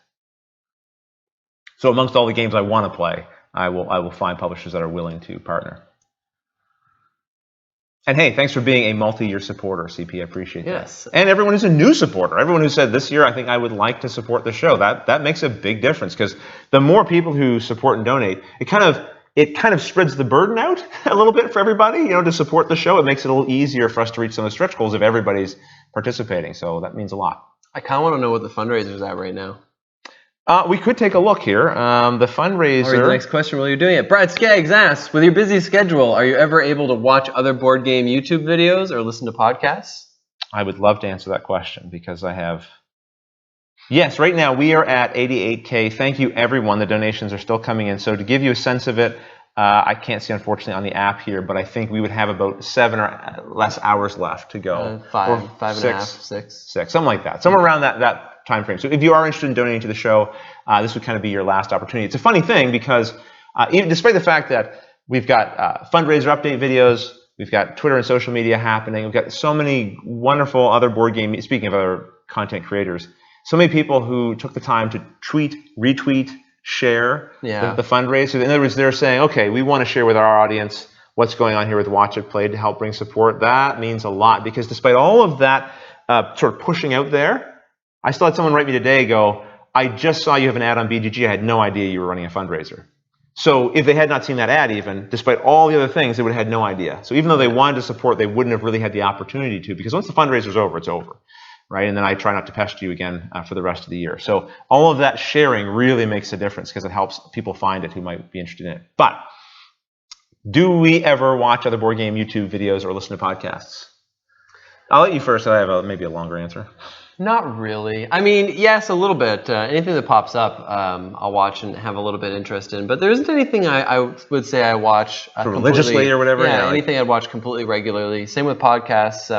Speaker 1: So amongst all the games I want to play, I will find publishers that are willing to partner. And hey, thanks for being a multi-year supporter, CP. I appreciate that.
Speaker 2: Yes.
Speaker 1: And everyone who's a new supporter, everyone who said this year, I think I would like to support the show. That makes a big difference, because the more people who support and donate, it kind of spreads the burden out a little bit for everybody, to support the show. It makes it a little easier for us to reach some of the stretch goals if everybody's participating. So that means a lot.
Speaker 2: I kind of want to know what the fundraiser's at right now.
Speaker 1: We could take a look here. The fundraiser.
Speaker 2: I'll read the next question while you're doing it. Brad Skaggs asks, with your busy schedule, are you ever able to watch other board game YouTube videos or listen to podcasts?
Speaker 1: I would love to answer that question, because I have... Yes, right now we are at 88K. Thank you, everyone. The donations are still coming in. So to give you a sense of it, I can't see, unfortunately, on the app here, but I think we would have about 7 or less hours left to go.
Speaker 2: 5
Speaker 1: or
Speaker 2: and a half, 6.
Speaker 1: 6, something like that. Somewhere around that time frame. So if you are interested in donating to the show, this would kind of be your last opportunity. It's a funny thing, because even despite the fact that we've got fundraiser update videos, we've got Twitter and social media happening, we've got so many wonderful other board game, speaking of other content creators, so many people who took the time to tweet, retweet, share the fundraiser. In other words, they're saying, okay, we want to share with our audience what's going on here with Watch It Played to help bring support. That means a lot, because despite all of that sort of pushing out there, I still had someone write me today go, I just saw you have an ad on BGG. I had no idea you were running a fundraiser. So if they had not seen that ad even, despite all the other things, they would have had no idea. So even though they wanted to support, they wouldn't have really had the opportunity to, because once the fundraiser's over, it's over. Right? And then I try not to pester you again for the rest of the year. So all of that sharing really makes a difference, because it helps people find it who might be interested in it. But do we ever watch other board game YouTube videos or listen to podcasts? I'll let you first. I have maybe a longer answer.
Speaker 2: Not really. I mean, yes, a little bit. Anything that pops up, I'll watch and have a little bit interest in. But there isn't anything I would say I watch
Speaker 1: religiously or whatever.
Speaker 2: Yeah, anything I'd watch completely regularly. Same with podcasts.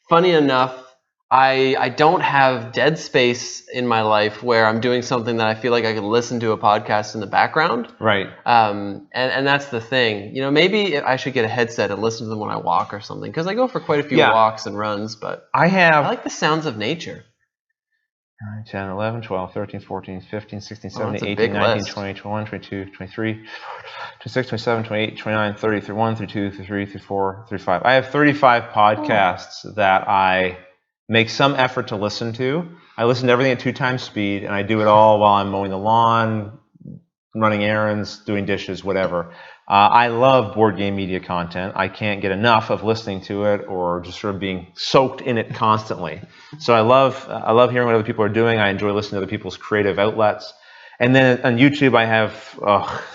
Speaker 2: Funny enough, I don't have dead space in my life where I'm doing something that I feel like I could listen to a podcast in the background.
Speaker 1: Right.
Speaker 2: And that's the thing. Maybe I should get a headset and listen to them when I walk or something, because I go for quite a few walks and runs, but I like the sounds of nature.
Speaker 1: 9, 10, 11, 12, 13, 14, 15, 16, 17, 18, 19, 20, 21, 22, 23, 26, 27, 28, 29, 30, 31, 32, 33, 34, 35. I have 35 podcasts that I make some effort to listen to. I listen to everything at 2 times speed, and I do it all while I'm mowing the lawn, running errands, doing dishes, whatever. I love board game media content. I can't get enough of listening to it or just sort of being soaked in it constantly. So I love hearing what other people are doing. I enjoy listening to other people's creative outlets. And then on YouTube,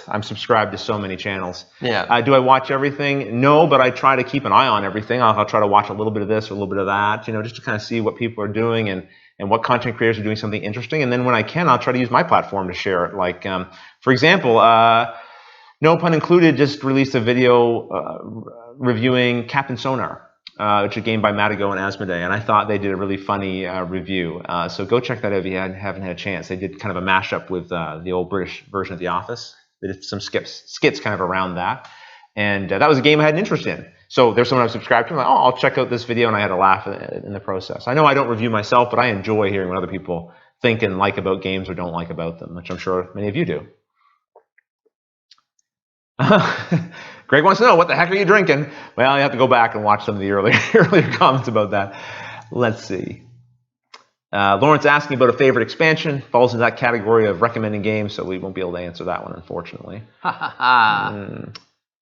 Speaker 1: I'm subscribed to so many channels.
Speaker 2: Yeah.
Speaker 1: Do I watch everything? No, but I try to keep an eye on everything. I'll try to watch a little bit of this or a little bit of that, just to kind of see what people are doing and what content creators are doing something interesting. And then when I can, I'll try to use my platform to share it. Like, for example, no pun included, just released a video reviewing Captain Sonar, which is a game by Matago and Asmodee, and I thought they did a really funny review. So go check that out if you haven't had a chance. They did kind of a mashup with the old British version of The Office. They did some skits kind of around that, and that was a game I had an interest in. So there's someone I've subscribed to. I'm like, oh, I'll check out this video, and I had a laugh in the process. I know I don't review myself, but I enjoy hearing what other people think and like about games or don't like about them, which I'm sure many of you do. Greg wants to know, what the heck are you drinking? Well, you have to go back and watch some of the earlier comments about that. Let's see. Lawrence asking about a favorite expansion. Falls into that category of recommending games, so we won't be able to answer that one, unfortunately.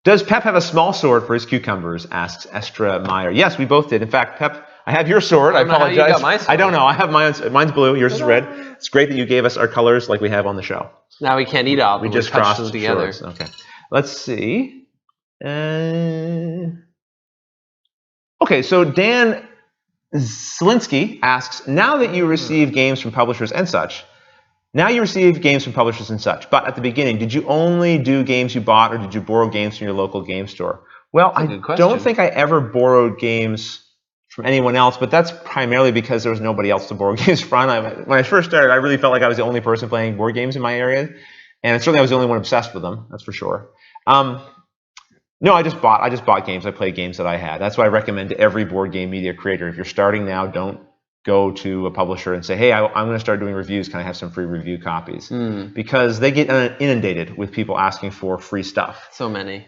Speaker 1: Does Pep have a small sword for his cucumbers? Asks Estra Meyer. Yes, we both did. In fact, Pep, I have your sword. I apologize.
Speaker 2: How you got my sword.
Speaker 1: I don't know. I have mine's blue. Yours is red. It's great that you gave us our colors like we have on the show.
Speaker 2: Now we can't eat all.
Speaker 1: We just crossed them
Speaker 2: together.
Speaker 1: Shores. Okay. Let's see. Okay, so Dan Zielinski asks, now that you receive games from publishers and such, but at the beginning, did you only do games you bought, or did you borrow games from your local game store? Well, I don't think I ever borrowed games from anyone else, but that's primarily because there was nobody else to borrow games from. When I first started, I really felt like I was the only person playing board games in my area, and certainly I was the only one obsessed with them, that's for sure. No, I just bought games. I played games that I had. That's what I recommend to every board game media creator. If you're starting now, don't go to a publisher and say, hey, I'm going to start doing reviews. Can I have some free review copies? Because they get inundated with people asking for free stuff.
Speaker 2: So many.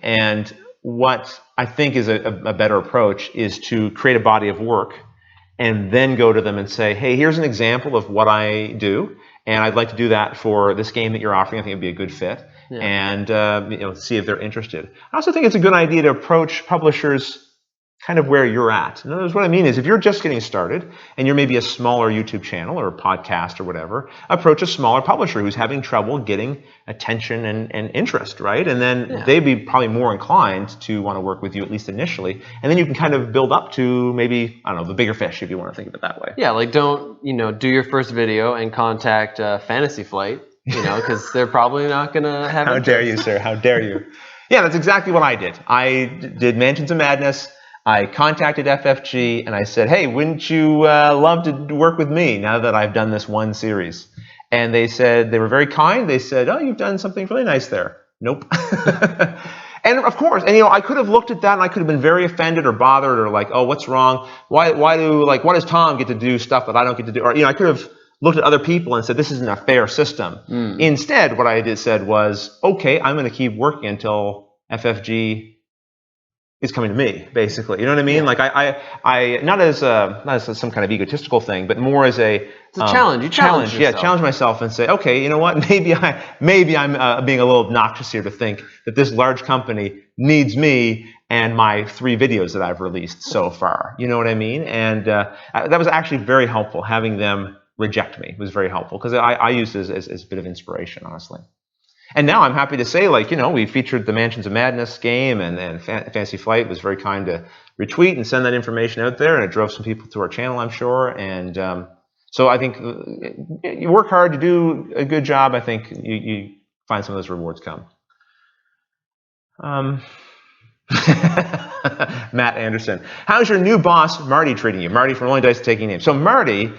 Speaker 1: And what I think is a better approach is to create a body of work and then go to them and say, hey, here's an example of what I do, and I'd like to do that for this game that you're offering. I think it'd be a good fit, and see if they're interested. I also think it's a good idea to approach publishers kind of where you're at. In other words, what I mean is if you're just getting started and you're maybe a smaller YouTube channel or a podcast or whatever, approach a smaller publisher who's having trouble getting attention and interest, right? And then they'd be probably more inclined to want to work with you, at least initially. And then you can kind of build up to maybe, I don't know, the bigger fish, if you want to think of it that way.
Speaker 2: Yeah, like don't, do your first video and contact Fantasy Flight, because they're probably not going to have
Speaker 1: How dare you, sir? How dare you? Yeah, that's exactly what I did. I did Mansions of Madness. I contacted FFG and I said, hey, wouldn't you love to work with me now that I've done this one series? And they said, they were very kind. They said, oh, you've done something really nice there. Nope. And of course, and I could have looked at that and I could have been very offended or bothered or like, oh, what's wrong? Why does Tom get to do stuff that I don't get to do? Or, I could have looked at other people and said, this isn't a fair system. Instead, what I said was, okay, I'm going to keep working until FFG is coming to me, basically. You know what I mean? Yeah. Like I not as some kind of egotistical thing, but more as it's
Speaker 2: a challenge. You challenge yourself.
Speaker 1: Yeah, challenge myself and say, okay, you know what? Maybe I'm being a little obnoxious here to think that this large company needs me and my 3 videos that I've released so far. You know what I mean? And that was actually very helpful. Having them reject me was very helpful because I used it as a bit of inspiration, honestly. And now I'm happy to say, we featured the Mansions of Madness game, and Fantasy Flight was very kind to retweet and send that information out there, and it drove some people to our channel, I'm sure. And so I think you work hard, you do a good job, I think you find some of those rewards come. Matt Anderson. How's your new boss, Marty, treating you? Marty from Rolling Dice Taking Names. So Marty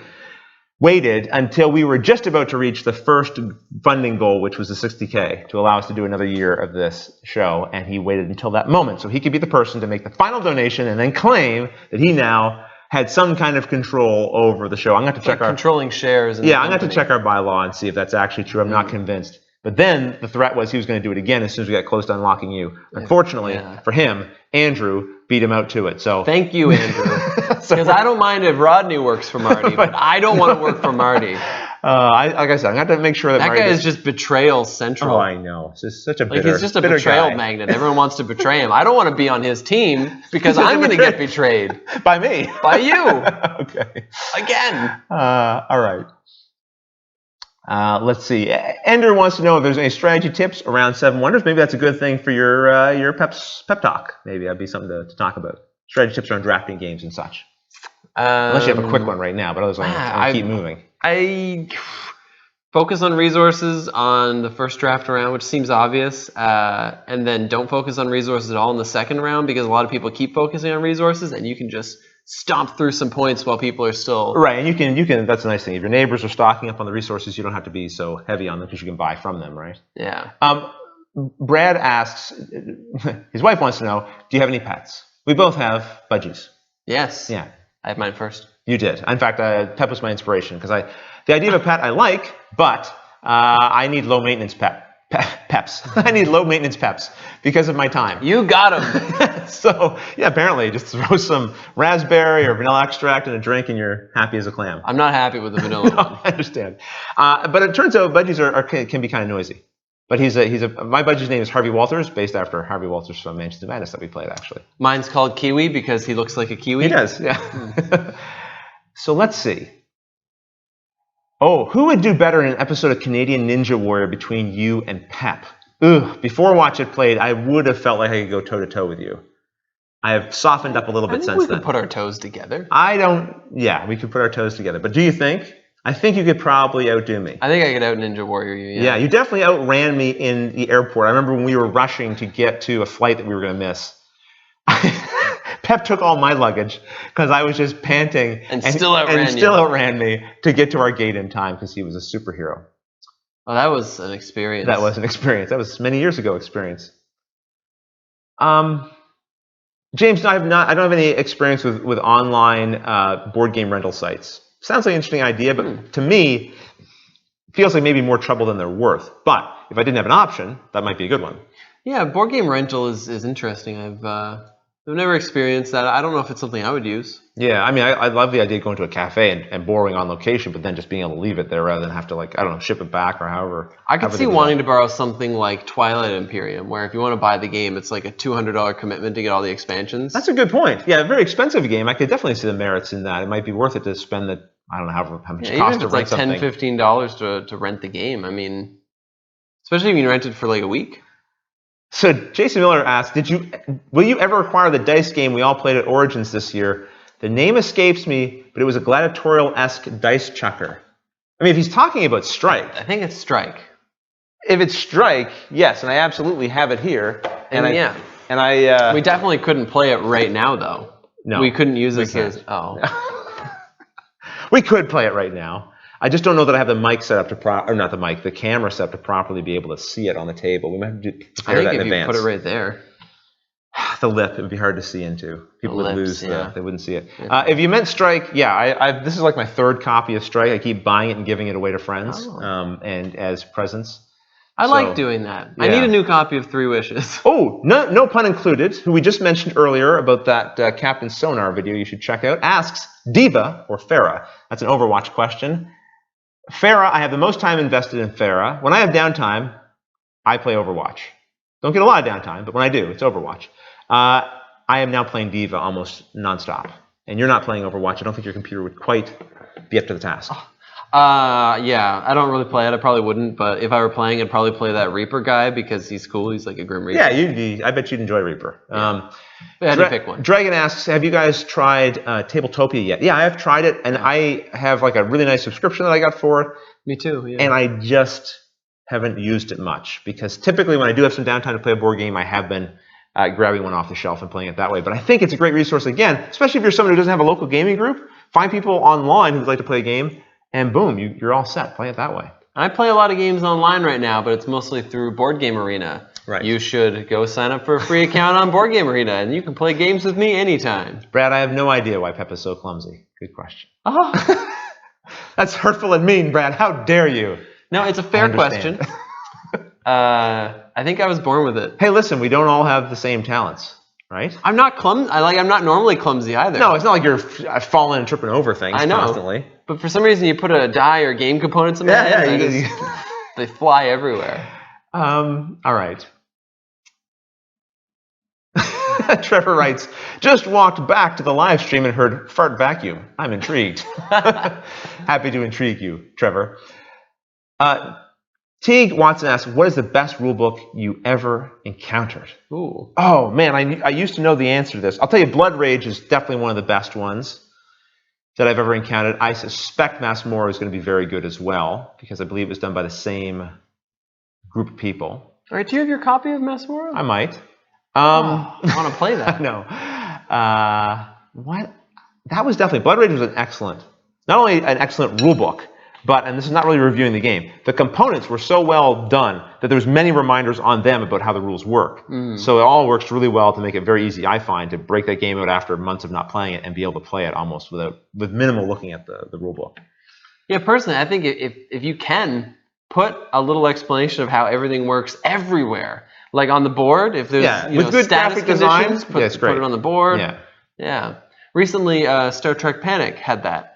Speaker 1: waited until we were just about to reach the first funding goal, which was the $60K, to allow us to do another year of this show, and he waited until that moment so he could be the person to make the final donation and then claim that he now had some kind of control over the show. I'm going to check
Speaker 2: controlling shares.
Speaker 1: I'm going to check our bylaw and see if that's actually true. I'm not convinced. But then the threat was he was going to do it again as soon as we got close to unlocking you. Unfortunately for him, Andrew beat him out to it. So
Speaker 2: thank you, Andrew. Because I don't mind if Rodney works for Marty, but I don't want to work for Marty.
Speaker 1: Like I said, I'm going to have to make sure that Marty
Speaker 2: guy is just betrayal central.
Speaker 1: Oh, I know. It's just such a bitter,
Speaker 2: he's just a betrayal magnet. Everyone wants to betray him. I don't want to be on his team because I'm going to get betrayed.
Speaker 1: By me.
Speaker 2: By you.
Speaker 1: Okay.
Speaker 2: Again.
Speaker 1: All right. Let's see. Ender wants to know if there's any strategy tips around Seven Wonders. Maybe that's a good thing for your pep talk. Maybe that'd be something to talk about. Strategy tips around drafting games and such. Unless you have a quick one right now, but otherwise I'll keep moving.
Speaker 2: I focus on resources on the first draft round, which seems obvious, and then don't focus on resources at all in the second round because a lot of people keep focusing on resources, and you can just stomp through some points while people are still
Speaker 1: right. And you can. That's a nice thing. If your neighbors are stocking up on the resources, you don't have to be so heavy on them because you can buy from them, right?
Speaker 2: Yeah.
Speaker 1: Brad asks, his wife wants to know, do you have any pets? We both have budgies.
Speaker 2: Yes.
Speaker 1: Yeah.
Speaker 2: I have mine first.
Speaker 1: You did. In fact, Pep was my inspiration because the idea of a pet I like, but I need low maintenance peps. I need low maintenance peps because of my time.
Speaker 2: You got them.
Speaker 1: So yeah, apparently just throw some raspberry or vanilla extract in a drink and you're happy as a clam.
Speaker 2: I'm not happy with the vanilla one.
Speaker 1: I understand. But it turns out budgies can be kind of noisy. But my budgie's name is Harvey Walters, based after Harvey Walters from Mansions of Madness that we played, actually.
Speaker 2: Mine's called Kiwi because he looks like a kiwi.
Speaker 1: He does, yeah. So let's see. Oh, who would do better in an episode of Canadian Ninja Warrior between you and Pep? Before Watch It Played, I would have felt like I could go toe-to-toe with you. I have softened up a little bit since then.
Speaker 2: we could put our toes together.
Speaker 1: Yeah, we could put our toes together. But do you think? I think you could probably outdo me.
Speaker 2: I think I could out Ninja Warrior you, yeah.
Speaker 1: Yeah, you definitely outran me in the airport. I remember when we were rushing to get to a flight that we were going to miss. Pep took all my luggage because I was just panting
Speaker 2: and still
Speaker 1: outran me to get to our gate in time because he was a superhero.
Speaker 2: Oh, that was an experience.
Speaker 1: That was an experience. That was many years ago experience. James, I don't have any experience with online board game rental sites. Sounds like an interesting idea, but to me, it feels like maybe more trouble than they're worth. But if I didn't have an option, that might be a good one.
Speaker 2: Yeah, board game rental is interesting. I've never experienced that. I don't know if it's something I would use.
Speaker 1: Yeah, I mean, I love the idea of going to a cafe and borrowing on location, but then just being able to leave it there rather than have to, like, I don't know, ship it back or however.
Speaker 2: I could see wanting to borrow something like Twilight Imperium, where if you want to buy the game, it's like a $200 commitment to get all the expansions.
Speaker 1: That's a good point. Yeah, a very expensive game. I could definitely see the merits in that. It might be worth it to spend I don't know how much it costs to rent something.
Speaker 2: Even if it's like $10, $15 to rent the game. I mean, especially if you rent it for like a week.
Speaker 1: So Jason Miller asked, will you ever acquire the dice game we all played at Origins this year? The name escapes me, but it was a gladiatorial-esque dice chucker. I mean, if he's talking about Strike.
Speaker 2: I think it's Strike.
Speaker 1: If it's Strike, yes, and I absolutely have it here.
Speaker 2: We definitely couldn't play it right now, though.
Speaker 1: No.
Speaker 2: We couldn't use this as... Oh.
Speaker 1: We could play it right now. I just don't know that I have the mic set up the camera set up to properly be able to see it on the table. We might have to prepare that in advance.
Speaker 2: You put it right there.
Speaker 1: The lip, it would be hard to see into. People would lose they wouldn't see it. If you meant Strike, this is like my third copy of Strike. I keep buying it and giving it away to friends and as presents.
Speaker 2: I like doing that. Yeah. I need a new copy of Three Wishes.
Speaker 1: Oh, no pun included, who we just mentioned earlier about that Captain Sonar video you should check out, asks Diva or Farah. That's an Overwatch question. Farah, I have the most time invested in Farah. When I have downtime, I play Overwatch. Don't get a lot of downtime, but when I do, it's Overwatch. I am now playing Diva almost nonstop. And you're not playing Overwatch. I don't think your computer would quite be up to the task.
Speaker 2: Yeah, I don't really play it. I probably wouldn't, but if I were playing, I'd probably play that Reaper guy because he's cool. He's like a Grim Reaper.
Speaker 1: Yeah, I bet you'd enjoy Reaper.
Speaker 2: Yeah. How do you pick one?
Speaker 1: Dragon asks, have you guys tried Tabletopia yet? Yeah, I have tried it, and I have like a really nice subscription that I got for it.
Speaker 2: Me too, yeah.
Speaker 1: And I just haven't used it much because typically when I do have some downtime to play a board game, I have been grabbing one off the shelf and playing it that way. But I think it's a great resource, again, especially if you're someone who doesn't have a local gaming group. Find people online who'd like to play a game, and boom, you're all set. Play it that way.
Speaker 2: I play a lot of games online right now, but it's mostly through Board Game Arena.
Speaker 1: Right.
Speaker 2: You should go sign up for a free account on Board Game Arena, and you can play games with me anytime.
Speaker 1: Brad, I have no idea why Pep is so clumsy. Good question.
Speaker 2: Oh.
Speaker 1: That's hurtful and mean, Brad. How dare you?
Speaker 2: No, it's a fair question. I think I was born with it.
Speaker 1: Hey, listen, we don't all have the same talents, right?
Speaker 2: I'm not I'm not normally clumsy either.
Speaker 1: No, it's not like you're falling and tripping over things constantly.
Speaker 2: But for some reason, you put a die or game components in my hand, they fly everywhere.
Speaker 1: All right. Trevor writes, just walked back to the live stream and heard fart vacuum. I'm intrigued. Happy to intrigue you, Trevor. Teague Watson asks, what is the best rule book you ever encountered?
Speaker 2: Ooh.
Speaker 1: Oh, man, I used to know the answer to this. I'll tell you, Blood Rage is definitely one of the best ones that I've ever encountered. I suspect Mass Mora is going to be very good as well, because I believe it was done by the same group of people.
Speaker 2: All right, do you have your copy of Mass Mora?
Speaker 1: I might.
Speaker 2: I want to play that.
Speaker 1: No. What? That was definitely, Blood Rage was not only an excellent rule book, but, and this is not really reviewing the game, the components were so well done that there's many reminders on them about how the rules work. So it all works really well to make it very easy, I find, to break that game out after months of not playing it and be able to play it almost with minimal looking at the rule book.
Speaker 2: Yeah, personally, I think if you can put a little explanation of how everything works everywhere, like on the board, if there's
Speaker 1: with good
Speaker 2: status
Speaker 1: graphic design,
Speaker 2: put it on the board. Yeah. Recently, Star Trek Panic had that.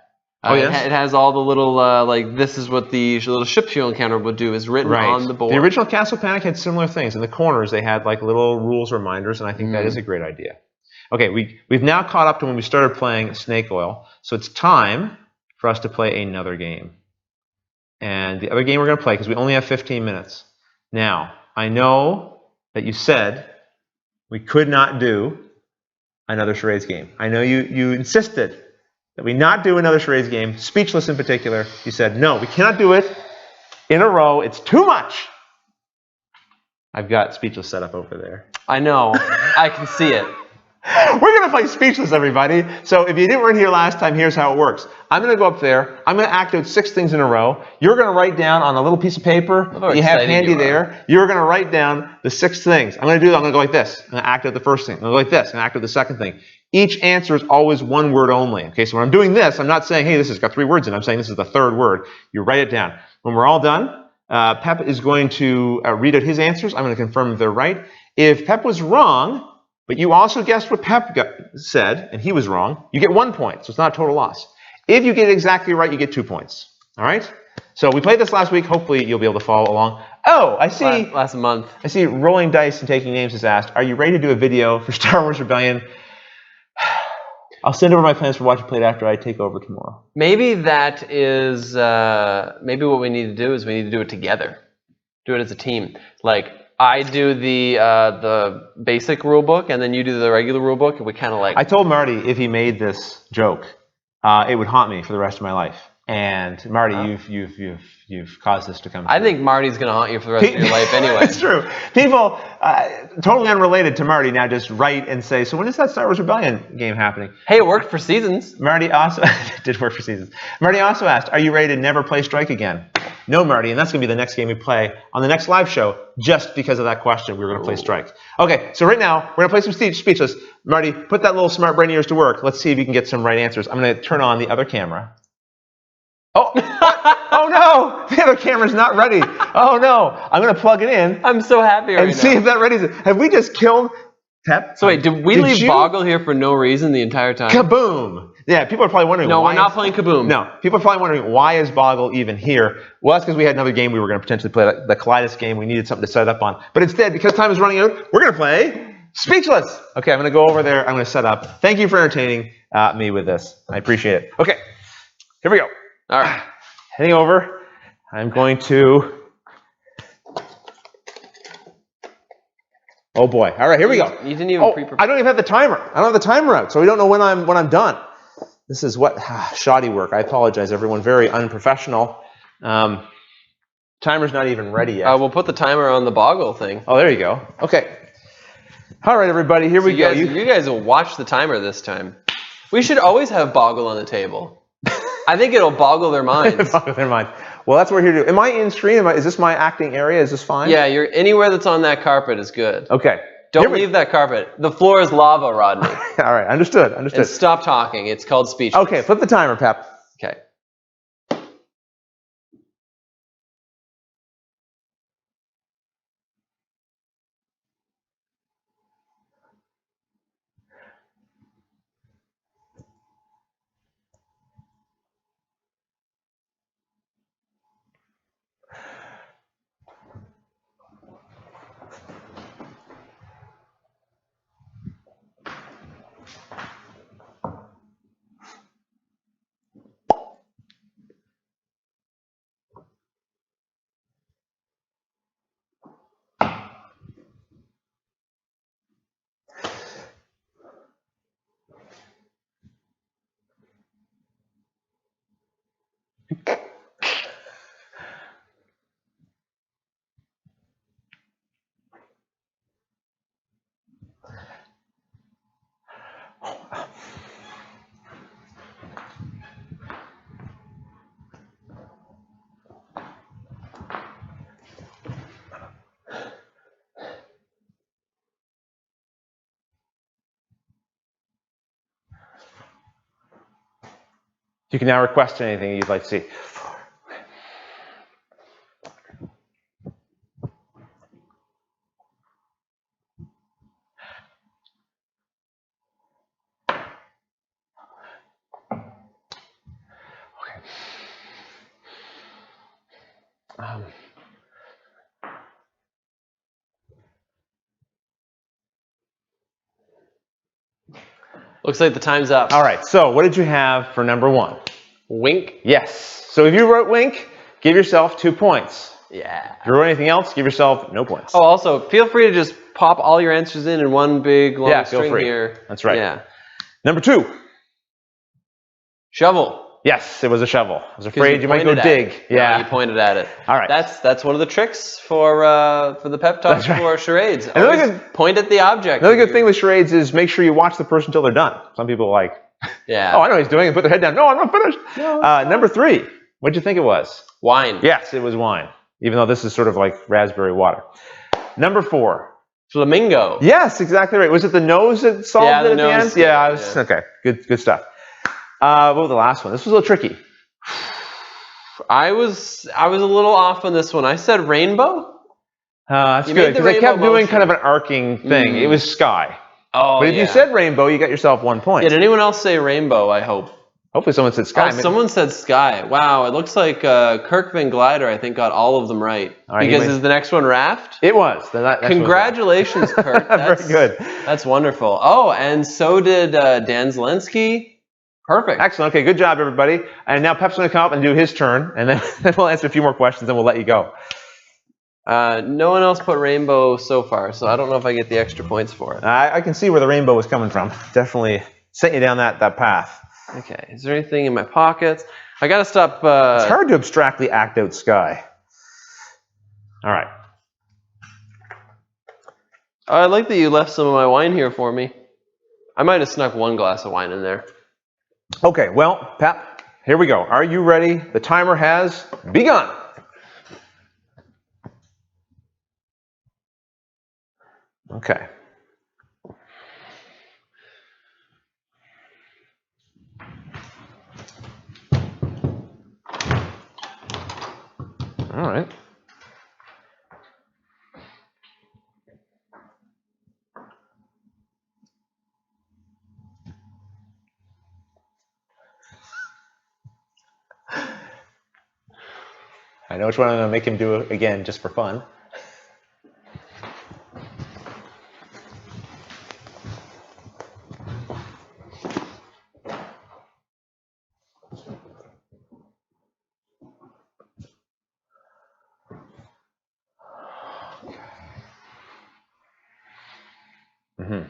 Speaker 2: It has all the little, this is what the little ships you'll encounter would do is written on the board. The
Speaker 1: original Castle Panic had similar things. In the corners, they had like little rules reminders, and I think that is a great idea. Okay, we've now caught up to when we started playing Snake Oil, so it's time for us to play another game. And the other game we're going to play, because we only have 15 minutes. Now, I know that you said we could not do another charades game. I know you insisted that we not do another charades game, Speechless in particular. You said, no, we cannot do it in a row. It's too much. I've got Speechless set up over there.
Speaker 2: I know. I can see it.
Speaker 1: We're going to play Speechless, everybody. So if you weren't here last time, here's how it works. I'm going to go up there. I'm going to act out 6 things in a row. You're going to write down on a little piece of paper that you have handy there. You're going to write down the 6 things. I'm going to do that. I'm going to go like this. I'm going to act out the first thing. I'm going to go like this. I'm going to act out the second thing. Each answer is always one word only. Okay, so when I'm doing this, I'm not saying, hey, this has got 3 words in it. I'm saying this is the 3rd word. You write it down. When we're all done, Pep is going to read out his answers. I'm going to confirm if they're right. If Pep was wrong, but you also guessed what Pep said, and he was wrong, you get 1 point, so it's not a total loss. If you get it exactly right, you get 2 points. All right? So we played this last week. Hopefully you'll be able to follow along. Oh, I see.
Speaker 2: Last month.
Speaker 1: I see Rolling Dice and Taking Names has asked, are you ready to do a video for Star Wars Rebellion? I'll send over my plans for Watch It Played after I take over tomorrow.
Speaker 2: Maybe that is, maybe what we need to do is we need to do it together. Do it as a team. Like, I do the basic rule book, and then you do the regular rule book, and we kind of like...
Speaker 1: I told Marty if he made this joke, it would haunt me for the rest of my life. And Marty, you've caused this to come true.
Speaker 2: I think Marty's going to haunt you for the rest of your life anyway.
Speaker 1: It's true. People, totally unrelated to Marty, now just write and say, so when is that Star Wars Rebellion game happening?
Speaker 2: Hey, it worked for Seasons.
Speaker 1: Marty also... it did work for Seasons. Marty also asked, are you ready to never play Strike again? No, Marty, and that's going to be the next game we play on the next live show just because of that question. We were going to play Strike. Okay, so right now, we're going to play some Speechless. Marty, put that little smart brain of yours to work. Let's see if you can get some right answers. I'm going to turn on the other camera. Oh, oh no! The other camera's not ready. Oh no! I'm going to plug it in.
Speaker 2: I'm so happy right now.
Speaker 1: And see if that readies it. Have we just killed Pep?
Speaker 2: So wait, did we leave Boggle here for no reason the entire time?
Speaker 1: Kaboom! Yeah, people are probably wondering why.
Speaker 2: No, we're not playing Kaboom.
Speaker 1: No, people are probably wondering why is Boggle even here? Well, that's because we had another game we were going to potentially play, the Kaleidos game. We needed something to set up on. But instead, because time is running out, we're going to play Speechless. Okay, I'm going to go over there. I'm going to set up. Thank you for entertaining me with this. I appreciate it. Okay, here we go.
Speaker 2: All right.
Speaker 1: Heading over. I'm going to... Oh boy! All right, here we go.
Speaker 2: You didn't even pre-prepare.
Speaker 1: I don't even have the timer. I don't have the timer out, so we don't know when I'm done. This is what shoddy work. I apologize, everyone. Very unprofessional. Timer's not even ready yet.
Speaker 2: We'll put the timer on the Boggle thing.
Speaker 1: Oh, there you go. Okay. All right, everybody. Here we go.
Speaker 2: You guys will watch the timer this time. We should always have Boggle on the table. I think it'll boggle their minds.
Speaker 1: Boggle their minds. Well, that's what we're here to do. Am I in screen? Is this my acting area? Is this fine?
Speaker 2: Yeah, you're anywhere that's on that carpet is good.
Speaker 1: Okay.
Speaker 2: Don't leave that carpet. The floor is lava, Rodney.
Speaker 1: All right, understood. Understood.
Speaker 2: And stop talking. It's called Speechless.
Speaker 1: Okay, flip the timer, Pep.
Speaker 2: Okay.
Speaker 1: You can now request anything you'd like to see.
Speaker 2: Looks like the time's up.
Speaker 1: All right, so what did you have for number 1?
Speaker 2: Wink?
Speaker 1: Yes. So if you wrote wink, give yourself 2 points.
Speaker 2: Yeah.
Speaker 1: If you wrote anything else, give yourself no points.
Speaker 2: Oh, also, feel free to just pop all your answers in one big long string here.
Speaker 1: That's right.
Speaker 2: Yeah.
Speaker 1: Number 2.
Speaker 2: Shovel.
Speaker 1: Yes, it was a shovel. I was afraid you might go
Speaker 2: pointed at
Speaker 1: dig.
Speaker 2: it.
Speaker 1: Yeah.
Speaker 2: No, you pointed at it.
Speaker 1: All right.
Speaker 2: That's one of the tricks for the pep talk
Speaker 1: That's right.
Speaker 2: for charades.
Speaker 1: Another
Speaker 2: Always point at the object.
Speaker 1: Another good thing with charades is make sure you watch the person until they're done. Some people are like,
Speaker 2: yeah.
Speaker 1: oh, I know what he's doing, and put their head down. No, I'm not finished. No, number 3. What'd you think it was?
Speaker 2: Wine.
Speaker 1: Yes, it was wine. Even though this is sort of like raspberry water. Number 4.
Speaker 2: Flamingo.
Speaker 1: Yes, exactly right. Was it the nose that solved it at the end? Yeah, okay. Good stuff. What was the last one? This was a little tricky.
Speaker 2: I was a little off on this one. I said rainbow.
Speaker 1: That's good, because I kept doing kind of an arcing thing. It was sky.
Speaker 2: Oh,
Speaker 1: but if you said rainbow, you got yourself 1 point.
Speaker 2: Did anyone else say rainbow, I hope?
Speaker 1: Hopefully someone said sky.
Speaker 2: Oh, someone said sky. Wow, it looks like Kirk Van Glider, I think, got all of them right. Because is the next one raft?
Speaker 1: It was.
Speaker 2: Congratulations, Kirk.
Speaker 1: Very good.
Speaker 2: That's wonderful. Oh, and so did Dan Zelensky. Perfect.
Speaker 1: Excellent. Okay, good job, everybody. And now Pep's going to come up and do his turn, and then we'll answer a few more questions, and we'll let you go.
Speaker 2: No one else put rainbow so far, so I don't know if I get the extra points for it.
Speaker 1: I can see where the rainbow was coming from. Definitely sent you down that path.
Speaker 2: Okay, is there anything in my pockets? I got to stop...
Speaker 1: It's hard to abstractly act out sky. All right.
Speaker 2: Oh, I like that you left some of my wine here for me. I might have snuck 1 glass of wine in there.
Speaker 1: Okay, well, Pep, here we go. Are you ready? The timer has begun. Okay. All right. I know which one I'm going to make him do again just for fun. Mm-hmm.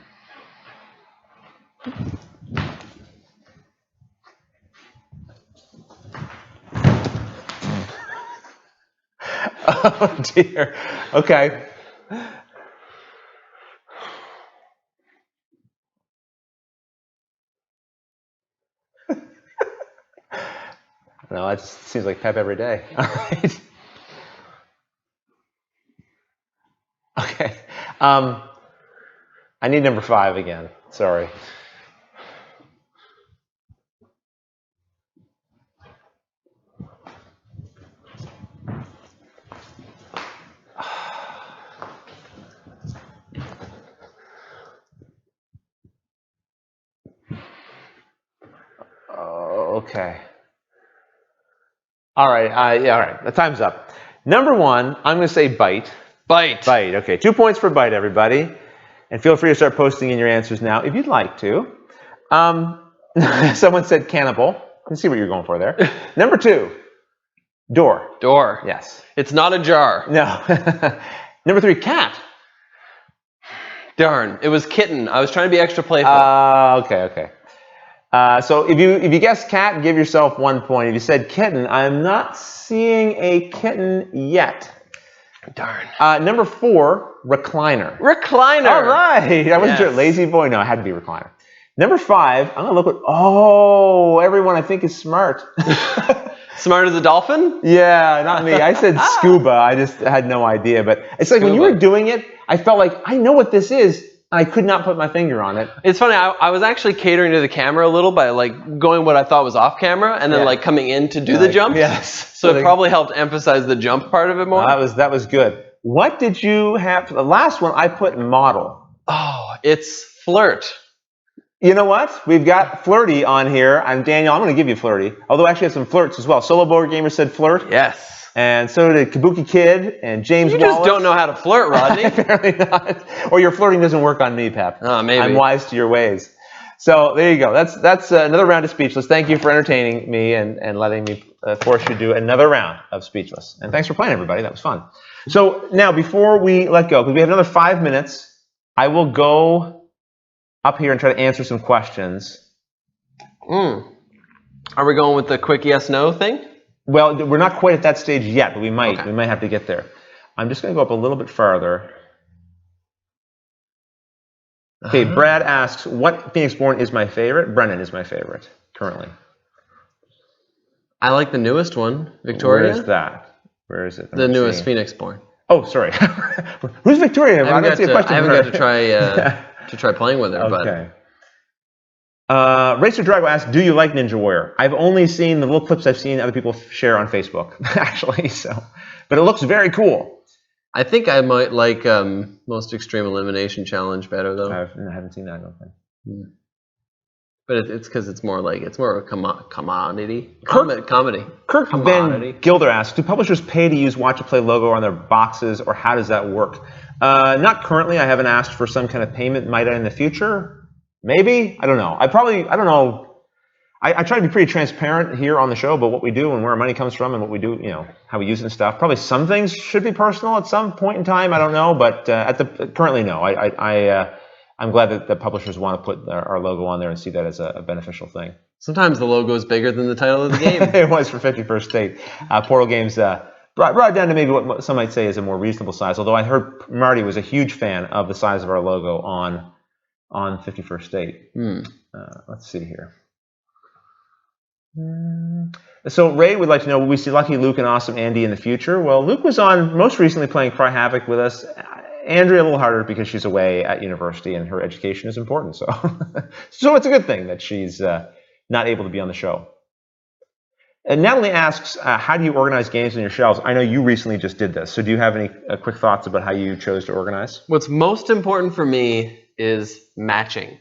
Speaker 1: Oh dear. Okay. No, that seems like Pep every day. All right. Okay. I need number 5 again. Sorry. Okay. All right. Yeah. All right. The time's up. Number 1, I'm going to say bite.
Speaker 2: Bite.
Speaker 1: Bite. Okay. 2 points for bite, everybody. And feel free to start posting in your answers now if you'd like to. Someone said cannibal. I can see what you're going for there. Number 2, door.
Speaker 2: Door.
Speaker 1: Yes.
Speaker 2: It's not a jar.
Speaker 1: No. Number 3, cat.
Speaker 2: Darn. It was kitten. I was trying to be extra playful.
Speaker 1: Okay. So if you guessed cat, give yourself 1 point. If you said kitten, I'm not seeing a kitten yet.
Speaker 2: Darn.
Speaker 1: Number 4, recliner.
Speaker 2: Recliner.
Speaker 1: All right. I wasn't sure. Lazy boy. No, it had to be recliner. Number 5, I'm going to look at... Oh, everyone I think is smart.
Speaker 2: Smart as a dolphin?
Speaker 1: Yeah, not me. I said scuba. I just had no idea. But it's like when you were doing it, I felt like I know what this is. And I could not put my finger on it.
Speaker 2: It's funny. I was actually catering to the camera a little by like going what I thought was off camera and then like coming in to do the jump.
Speaker 1: Yes.
Speaker 2: So it probably helped emphasize the jump part of it more.
Speaker 1: That was good. What did you have? The last one I put model.
Speaker 2: Oh, it's flirt.
Speaker 1: You know what? We've got flirty on here. I'm Daniel. I'm going to give you flirty. Although I actually have some flirts as well. Solo Board Gamer said flirt.
Speaker 2: Yes.
Speaker 1: And so did Kabuki Kid and James Wallace.
Speaker 2: You just don't know how to flirt, Rodney.
Speaker 1: Apparently not. Or your flirting doesn't work on me, Pep.
Speaker 2: Oh, maybe.
Speaker 1: I'm wise to your ways. So there you go. That's another round of Speechless. Thank you for entertaining me and letting me force you to do another round of Speechless. And thanks for playing, everybody. That was fun. So now, before we let go, because we have another 5 minutes, I will go up here and try to answer some questions.
Speaker 2: Are we going with the quick yes/no thing?
Speaker 1: Well, we're not quite at that stage yet, but we might.
Speaker 2: Okay.
Speaker 1: We might have to get there. I'm just going to go up a little bit farther. Okay, Brad asks, what Phoenix Born is my favorite? Brennan is my favorite, currently.
Speaker 2: I like the newest one, Victoria.
Speaker 1: Where is that? Where is it?
Speaker 2: The newest Phoenix Born.
Speaker 1: Oh, sorry. Who's Victoria? I don't see a question.
Speaker 2: I haven't got to try playing with her.
Speaker 1: Okay. Racer Drago asks, do you like Ninja Warrior? I've only seen the little clips I've seen other people share on Facebook, actually. But it looks very cool.
Speaker 2: I think I might like Most Extreme Elimination Challenge better, though.
Speaker 1: I haven't seen that, I don't think.
Speaker 2: But it's because it's more of a comedy.
Speaker 1: Kirk Van Gilder asks, do publishers pay to use Watch It Play logo on their boxes, or how does that work? Not currently. I haven't asked for some kind of payment. Might I in the future? Maybe. I don't know. I don't know. I try to be pretty transparent here on the show about what we do and where our money comes from and what we do, how we use it and stuff. Probably some things should be personal at some point in time. I don't know, but currently, no. I'm glad that the publishers want to put our logo on there and see that as a beneficial thing.
Speaker 2: Sometimes the logo is bigger than the title of the game.
Speaker 1: It was for 51st State. Portal Games brought it down to maybe what some might say is a more reasonable size, although I heard Marty was a huge fan of the size of our logo on 51st State. Let's see here. So Ray would like to know, will we see Lucky Luke and Awesome Andy in the future? Well, Luke was on most recently playing Cry Havoc with us. Andrea a little harder because she's away at university and her education is important. So, so it's a good thing that she's not able to be on the show. And Natalie asks, how do you organize games on your shelves? I know you recently just did this. So do you have any quick thoughts about how you chose to organize?
Speaker 2: What's most important for me is matching.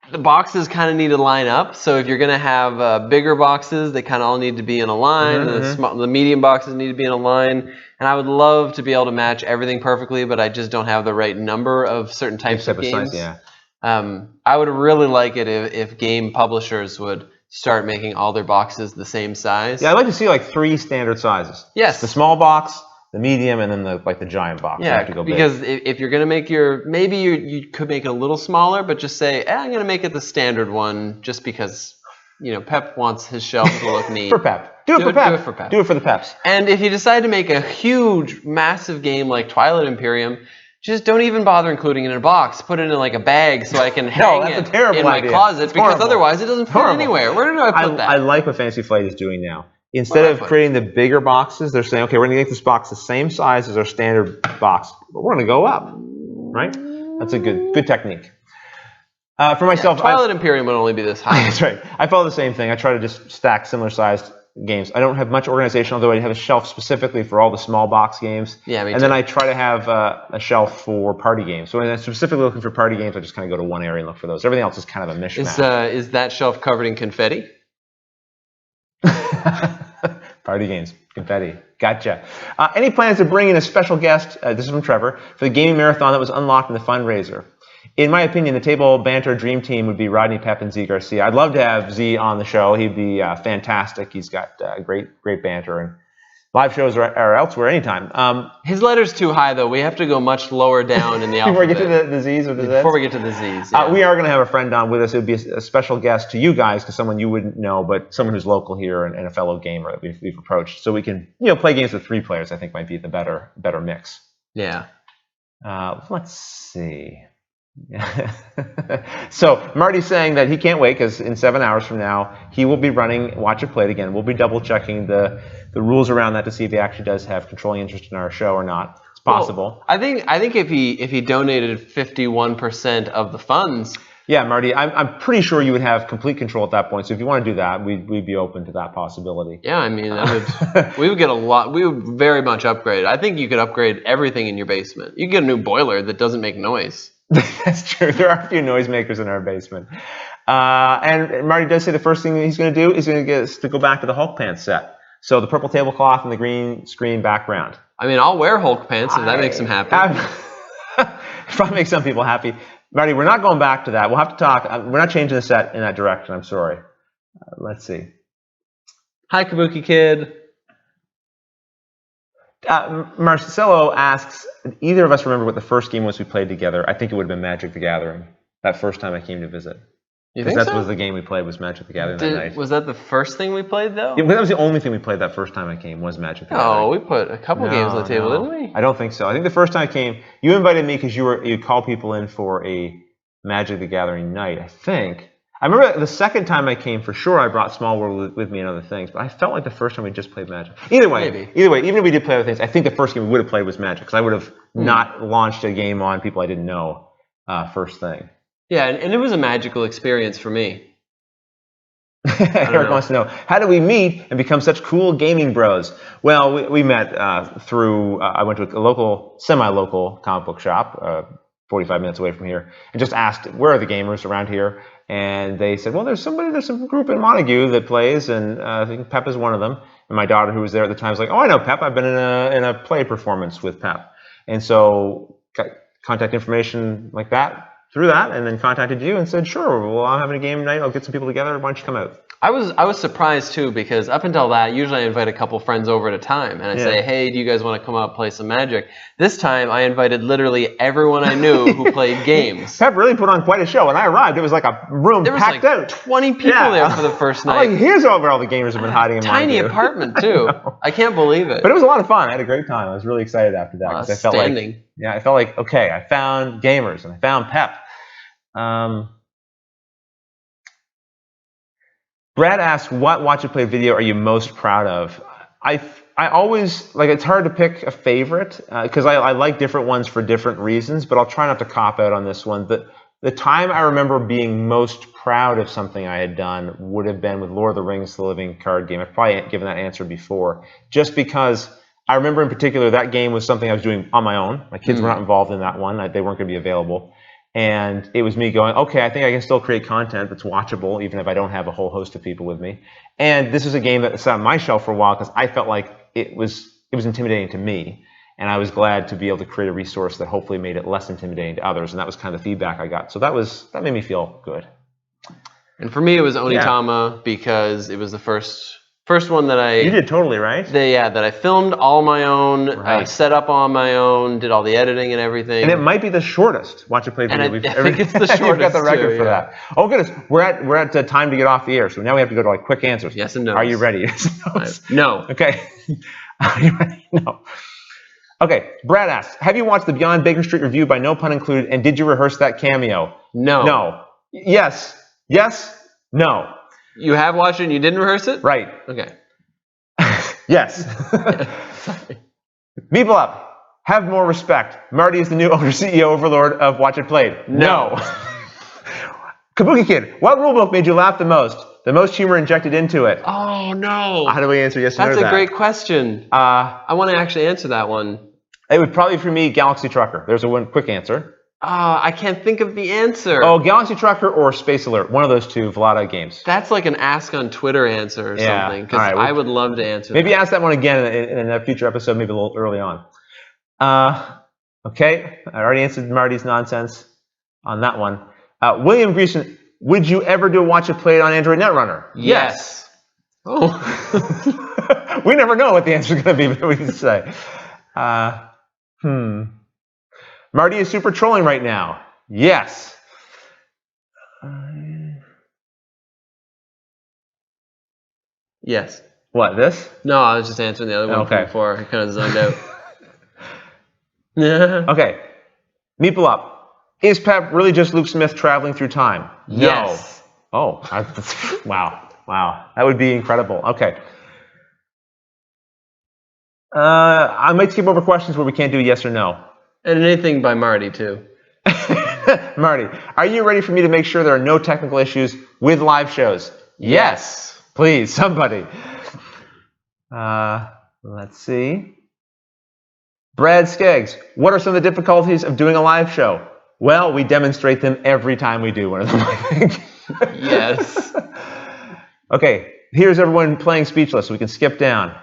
Speaker 2: The boxes kind of need to line up. So if you're going to have bigger boxes, they kind of all need to be in a line. The medium boxes need to be in a line. And I would love to be able to match everything perfectly, but I just don't have the right number of certain types of games.
Speaker 1: Size,
Speaker 2: I would really like it if game publishers would start making all their boxes the same size.
Speaker 1: Yeah, I'd like to see like 3 standard sizes.
Speaker 2: Yes.
Speaker 1: The small box, the medium, and then the giant box.
Speaker 2: Yeah,
Speaker 1: you have to go big.
Speaker 2: Because if you're going to make maybe you could make it a little smaller, but just say, I'm going to make it the standard one just because, Pep wants his shelf to look neat.
Speaker 1: For Pep. Do it for Pep. Do it for the Peps.
Speaker 2: And if you decide to make a huge, massive game like Twilight Imperium, just don't even bother including it in a box. Put it in a bag so I can hang it in my closet, because otherwise it doesn't fit anywhere. Where do I put that?
Speaker 1: I like what Fantasy Flight is doing now. Instead of creating the bigger boxes, they're saying, okay, we're going to make this box the same size as our standard box, but we're going to go up, right? That's a good technique. For myself,
Speaker 2: Twilight Imperium would only be this high.
Speaker 1: That's right. I follow the same thing. I try to just stack similar sized games. I don't have much organization, although I have a shelf specifically for all the small box games.
Speaker 2: Yeah, me too.
Speaker 1: And then I try to have a shelf for party games. So when I'm specifically looking for party games, I just kind of go to one area and look for those. Everything else is kind of a mishmash.
Speaker 2: Is that shelf covered in confetti?
Speaker 1: Party games, confetti. Gotcha. Any plans to bring in a special guest, this is from Trevor, for the gaming marathon that was unlocked in the fundraiser? In my opinion, the table banter dream team would be Rodney, Pep, and Z Garcia. I'd love to have Z on the show. He'd be fantastic. He's got great banter, and live shows are elsewhere anytime.
Speaker 2: His letter's too high, though. We have to go much lower down in the alphabet.
Speaker 1: Before we get to the Z's or the Z's?
Speaker 2: Before we get to the Z's, yeah.
Speaker 1: We are going to have a friend on with us. It would be a special guest to you guys, because someone you wouldn't know, but someone who's local here and a fellow gamer that we've approached. So we can play games with 3 players, I think might be the better mix.
Speaker 2: Yeah.
Speaker 1: Let's see. So Marty's saying that he can't wait because in 7 hours from now he will be running Watch It Played again. We'll be double checking the rules around that to see if he actually does have controlling interest in our show or not. It's possible.
Speaker 2: Well, I think if he donated 51% of the funds.
Speaker 1: Yeah, Marty, I'm pretty sure you would have complete control at that point. So if you want to do that, we'd be open to that possibility.
Speaker 2: Yeah, I mean, we would get a lot. We would very much upgrade. I think you could upgrade everything in your basement. You could get a new boiler that doesn't make noise.
Speaker 1: That's true. There are a few noisemakers in our basement. And Marty does say the first thing he's going to do is going to get us to go back to the Hulk pants set. So the purple tablecloth and the green screen background.
Speaker 2: I mean, I'll wear Hulk pants if that makes him happy.
Speaker 1: Probably makes some people happy. Marty, we're not going back to that. We'll have to talk. We're not changing the set in that direction. I'm sorry. Let's see.
Speaker 2: Hi, Kabuki Kid.
Speaker 1: Marcelo asks, either of us remember what the first game was we played together? I think it would have been Magic the Gathering, that first time I came to visit.
Speaker 2: You
Speaker 1: Because
Speaker 2: think
Speaker 1: that
Speaker 2: so?
Speaker 1: was the game we played, was Magic the Gathering that night.
Speaker 2: Was that the first thing we played, though?
Speaker 1: Yeah, that was the only thing we played that first time I came, was Magic the Gathering.
Speaker 2: Oh, we put a couple games on the table, didn't we?
Speaker 1: I don't think so. I think the first time I came, you invited me because you called people in for a Magic the Gathering night, I think. I remember the second time I came, for sure, I brought Small World with me and other things, but I felt like the first time we just played Magic. Either way, even if we did play other things, I think the first game we would have played was Magic, because I would have not launched a game on people I didn't know first thing.
Speaker 2: Yeah, and it was a magical experience for me.
Speaker 1: Eric wants to know, how do we meet and become such cool gaming bros? Well, we met through, I went to a semi-local comic book shop, 45 minutes away from here, and just asked, where are the gamers around here? And they said, well, there's some group in Montague that plays, and I think Pep is one of them. And my daughter, who was there at the time, was like, oh, I know Pep. I've been in a play performance with Pep. And so got contact information like that, through that, and then contacted you and said, sure, well, I'm having a game night. I'll get some people together. Why don't you come out?
Speaker 2: I was surprised too, because up until that, usually I invite a couple friends over at a time, and I say, hey, do you guys want to come out and play some Magic? This time, I invited literally everyone I knew who played games.
Speaker 1: Pep really put on quite a show. When I arrived, it was like a room packed out.
Speaker 2: 20 people there for the first night.
Speaker 1: I'm like, here's where all the gamers have been hiding in
Speaker 2: Tiny
Speaker 1: Montague.
Speaker 2: apartment too. I can't believe it.
Speaker 1: But it was a lot of fun. I had a great time. I was really excited after that. I felt like, okay, I found gamers and I found Pep. Brad asks, what Watch It Play video are you most proud of? I always, it's hard to pick a favorite because I like different ones for different reasons, but I'll try not to cop out on this one. The time I remember being most proud of something I had done would have been with Lord of the Rings, the Living Card Game. I've probably given that answer before, just because I remember in particular that game was something I was doing on my own. My kids were not involved in that one. They weren't going to be available. And it was me going, okay, I think I can still create content that's watchable, even if I don't have a whole host of people with me. And this was a game that sat on my shelf for a while because I felt like it was intimidating to me. And I was glad to be able to create a resource that hopefully made it less intimidating to others. And that was kind of the feedback I got. So that made me feel good.
Speaker 2: And for me, it was Onitama because it was the first one that
Speaker 1: You did totally, right?
Speaker 2: that I filmed all my own, set up on my own, did all the editing and everything.
Speaker 1: And it might be the shortest Watch It Play video we've ever.
Speaker 2: I think it's the shortest.
Speaker 1: You've got the record for that. Oh goodness, we're at time to get off the air, so now we have to go to quick answers.
Speaker 2: Yes and no.
Speaker 1: Are you ready?
Speaker 2: No.
Speaker 1: Okay. Are you ready? No. Okay. Brad asks, have you watched the Beyond Baker Street review by No Pun Included, and did you rehearse that cameo?
Speaker 2: No.
Speaker 1: No. Yes. Yes. No.
Speaker 2: You have watched it and you didn't rehearse it?
Speaker 1: Right.
Speaker 2: Okay.
Speaker 1: Yes.
Speaker 2: Sorry.
Speaker 1: Meeple up. Have more respect. Marty is the new owner, CEO, overlord of Watch It Played. No. Kabuki Kid, what rulebook made you laugh the most? The most humor injected into it?
Speaker 2: Oh, no.
Speaker 1: How do we answer yes or no to that?
Speaker 2: That's a great question. I want to actually answer that one.
Speaker 1: It would probably, for me, Galaxy Trucker. There's a quick answer.
Speaker 2: I can't think of the answer.
Speaker 1: Oh, Galaxy Trucker or Space Alert. One of those two Vlada games.
Speaker 2: That's like an ask on Twitter answer or something. Because I would love to answer
Speaker 1: maybe ask that one again in a future episode, maybe a little early on. Okay, I already answered Marty's nonsense on that one. William Greason, would you ever do a Watch It Played on Android Netrunner?
Speaker 2: Yes. Oh.
Speaker 1: We never know what the answer is going to be, but we can say. Marty is super trolling right now. Yes.
Speaker 2: Yes.
Speaker 1: What, this?
Speaker 2: No, I was just answering the other one before. I kind of zoned out.
Speaker 1: Okay. Meeple up. Is Pep really just Luke Smith traveling through time?
Speaker 2: Yes.
Speaker 1: No. Oh, wow. That would be incredible. Okay. I might skip over questions where we can't do yes or no.
Speaker 2: And anything by Marty, too.
Speaker 1: Marty, are you ready for me to make sure there are no technical issues with live shows? Yes. Please, somebody. Let's see. Brad Skeggs, what are some of the difficulties of doing a live show? Well, we demonstrate them every time we do one of them, I think.
Speaker 2: Yes.
Speaker 1: Okay, here's everyone playing Speechless, so we can skip down.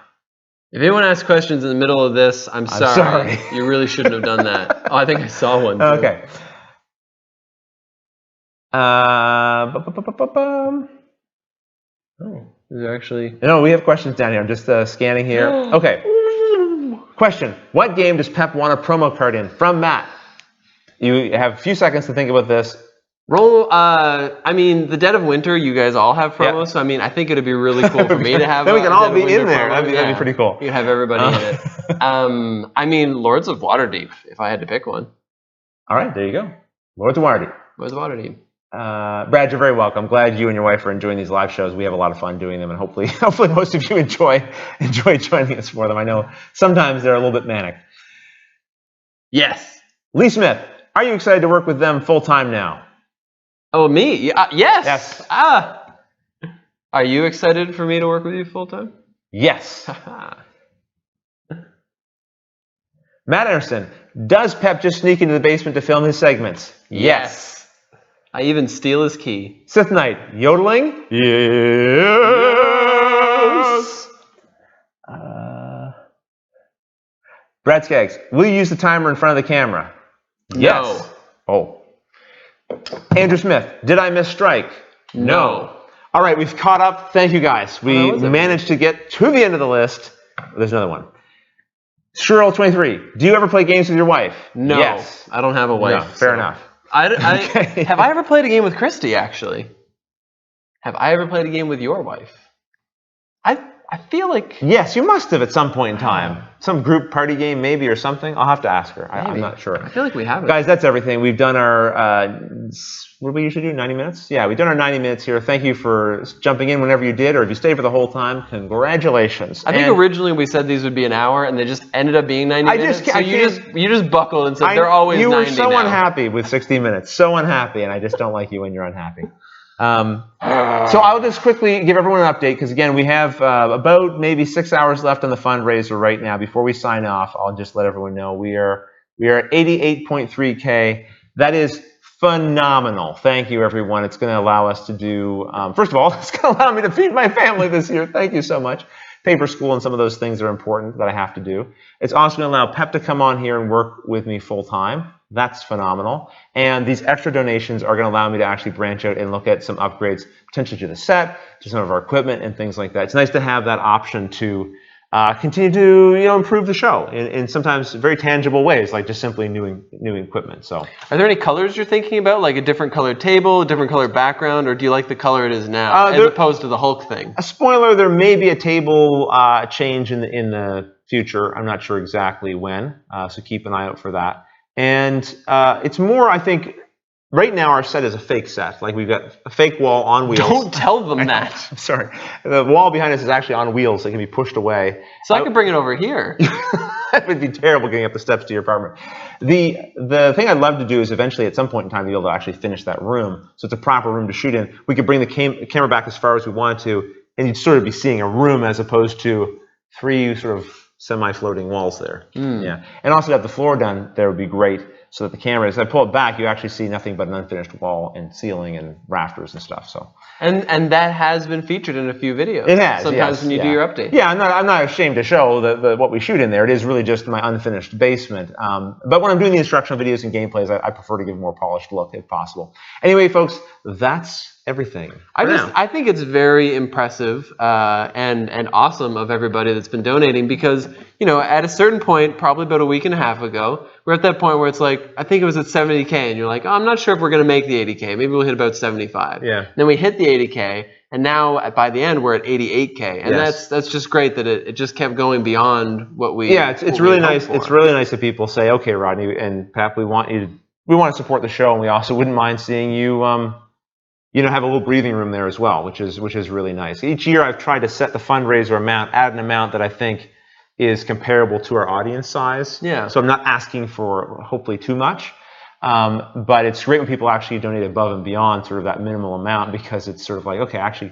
Speaker 2: If anyone asks questions in the middle of this, I'm sorry. You really shouldn't have done that. Oh, I think I saw one, too.
Speaker 1: Okay.
Speaker 2: Oh, is there actually...
Speaker 1: No, we have questions down here. I'm just scanning here. Okay. Question. What game does Pep want a promo card in? From Matt. You have a few seconds to think about this.
Speaker 2: Roll. I mean, the Dead of Winter. You guys all have promos, so I mean, I think it'd be really cool for me to have.
Speaker 1: Then we can
Speaker 2: a
Speaker 1: all
Speaker 2: Dead
Speaker 1: be
Speaker 2: of
Speaker 1: in
Speaker 2: Winter
Speaker 1: there.
Speaker 2: promo.
Speaker 1: That'd be pretty cool.
Speaker 2: You can have everybody in it. I mean, Lords of Waterdeep. If I had to pick one.
Speaker 1: All right, there you go. Lords of Waterdeep.
Speaker 2: Lords of Waterdeep.
Speaker 1: Brad, you're very welcome. I'm glad you and your wife are enjoying these live shows. We have a lot of fun doing them, and hopefully most of you enjoy joining us for them. I know sometimes they're a little bit manic.
Speaker 2: Yes.
Speaker 1: Lee Smith, are you excited to work with them full time now?
Speaker 2: Oh, me? Yes.
Speaker 1: Yes.
Speaker 2: Are you excited for me to work with you full time?
Speaker 1: Yes. Matt Anderson, does Pep just sneak into the basement to film his segments? Yes.
Speaker 2: I even steal his key.
Speaker 1: Sith Knight, yodeling? Yes. Brad Skaggs, will you use the timer in front of the camera? Yes.
Speaker 2: No.
Speaker 1: Oh. Andrew Smith, did I miss strike? No. All right, we've caught up. Thank you, guys. We managed to get to the end of the list. There's another one. Shirl23, do you ever play games with your wife?
Speaker 2: No.
Speaker 1: Yes.
Speaker 2: I don't have a wife.
Speaker 1: No, fair enough.
Speaker 2: Okay. Have I ever played a game with Christy, actually? Have I ever played a game with your wife? I feel like...
Speaker 1: Yes, you must have at some point in time. Some group party game maybe or something. I'll have to ask her. I'm not sure.
Speaker 2: I feel like we haven't.
Speaker 1: Guys, that's everything. We've done our... what do we usually do? 90 minutes? Yeah, we've done our 90 minutes here. Thank you for jumping in whenever you did, or if you stayed for the whole time, congratulations.
Speaker 2: I think originally we said these would be an hour, and they just ended up being 90 minutes. So you just buckled and said they're always 90 now.
Speaker 1: You were so unhappy with 60 minutes. So unhappy, and I just don't like you when you're unhappy. So I'll just quickly give everyone an update, because again, we have about maybe 6 hours left on the fundraiser right now. Before we sign off, I'll just let everyone know we are at 88.3K. That is phenomenal. Thank you, everyone. It's going to allow us to do, first of all, it's going to allow me to feed my family this year. Thank you so much. Paper school and some of those things are important that I have to do. It's also going to allow Pep to come on here and work with me full time. That's phenomenal. And these extra donations are going to allow me to actually branch out and look at some upgrades, potentially to the set, to some of our equipment and things like that. It's nice to have that option to continue to improve the show in sometimes very tangible ways, like just simply new equipment. So,
Speaker 2: are there any colors you're thinking about, like a different colored table, a different colored background, or do you like the color it is now, as opposed to the Hulk thing?
Speaker 1: A spoiler: there may be a table change in the future. I'm not sure exactly when, so keep an eye out for that. And it's more, I think. Right now, our set is a fake set. Like, we've got a fake wall on wheels.
Speaker 2: Don't tell them that.
Speaker 1: I'm sorry. The wall behind us is actually on wheels, so it can be pushed away.
Speaker 2: So I could bring it over here.
Speaker 1: That would be terrible, getting up the steps to your apartment. The thing I'd love to do is eventually, at some point in time, be able to actually finish that room, so it's a proper room to shoot in. We could bring the camera back as far as we wanted to, and you'd sort of be seeing a room as opposed to three sort of semi-floating walls there. Yeah, and also to have the floor done there would be great. So that the camera, as I pull it back, you actually see nothing but an unfinished wall and ceiling and rafters and stuff. So
Speaker 2: and that has been featured in a few videos.
Speaker 1: It has.
Speaker 2: Sometimes when you do your update.
Speaker 1: Yeah, I'm not ashamed to show what we shoot in there. It is really just my unfinished basement. But when I'm doing the instructional videos and gameplays, I prefer to give a more polished look if possible. Anyway, folks, that's everything.
Speaker 2: I think it's very impressive and awesome of everybody that's been donating, because at a certain point, probably about a week and a half ago, we're at that point where it's like, I think it was at 70K, and you're like, oh, I'm not sure if we're going to make the 80K. Maybe we'll hit about 75.
Speaker 1: Yeah.
Speaker 2: Then we hit the 80K, and now by the end we're at 88K, and that's just great that it just kept going beyond what we.
Speaker 1: Yeah, it's really nice. It's really nice that people say, okay, Rodney and Pep, we want to support the show, and we also wouldn't mind seeing you. Have a little breathing room there as well, which is really nice. Each year I've tried to set the fundraiser amount at an amount that I think is comparable to our audience size.
Speaker 2: Yeah.
Speaker 1: So I'm not asking for hopefully too much, but it's great when people actually donate above and beyond sort of that minimal amount, because it's sort of like, okay, actually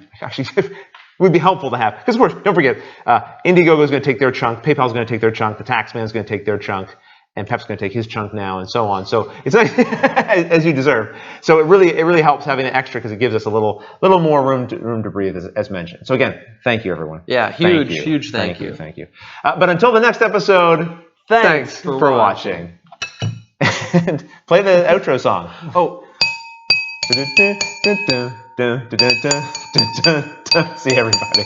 Speaker 1: it would be helpful to have. Because of course, don't forget, Indiegogo is going to take their chunk, PayPal is going to take their chunk, the Taxman is going to take their chunk, and Pep's going to take his chunk now, and so on. So it's nice, as you deserve. So it really helps having an extra, because it gives us a little more room to breathe, as mentioned. So again, thank you, everyone.
Speaker 2: Yeah, huge thank you.
Speaker 1: Thank you. But until the next episode, thanks for watching. And play the outro song. Oh. See everybody.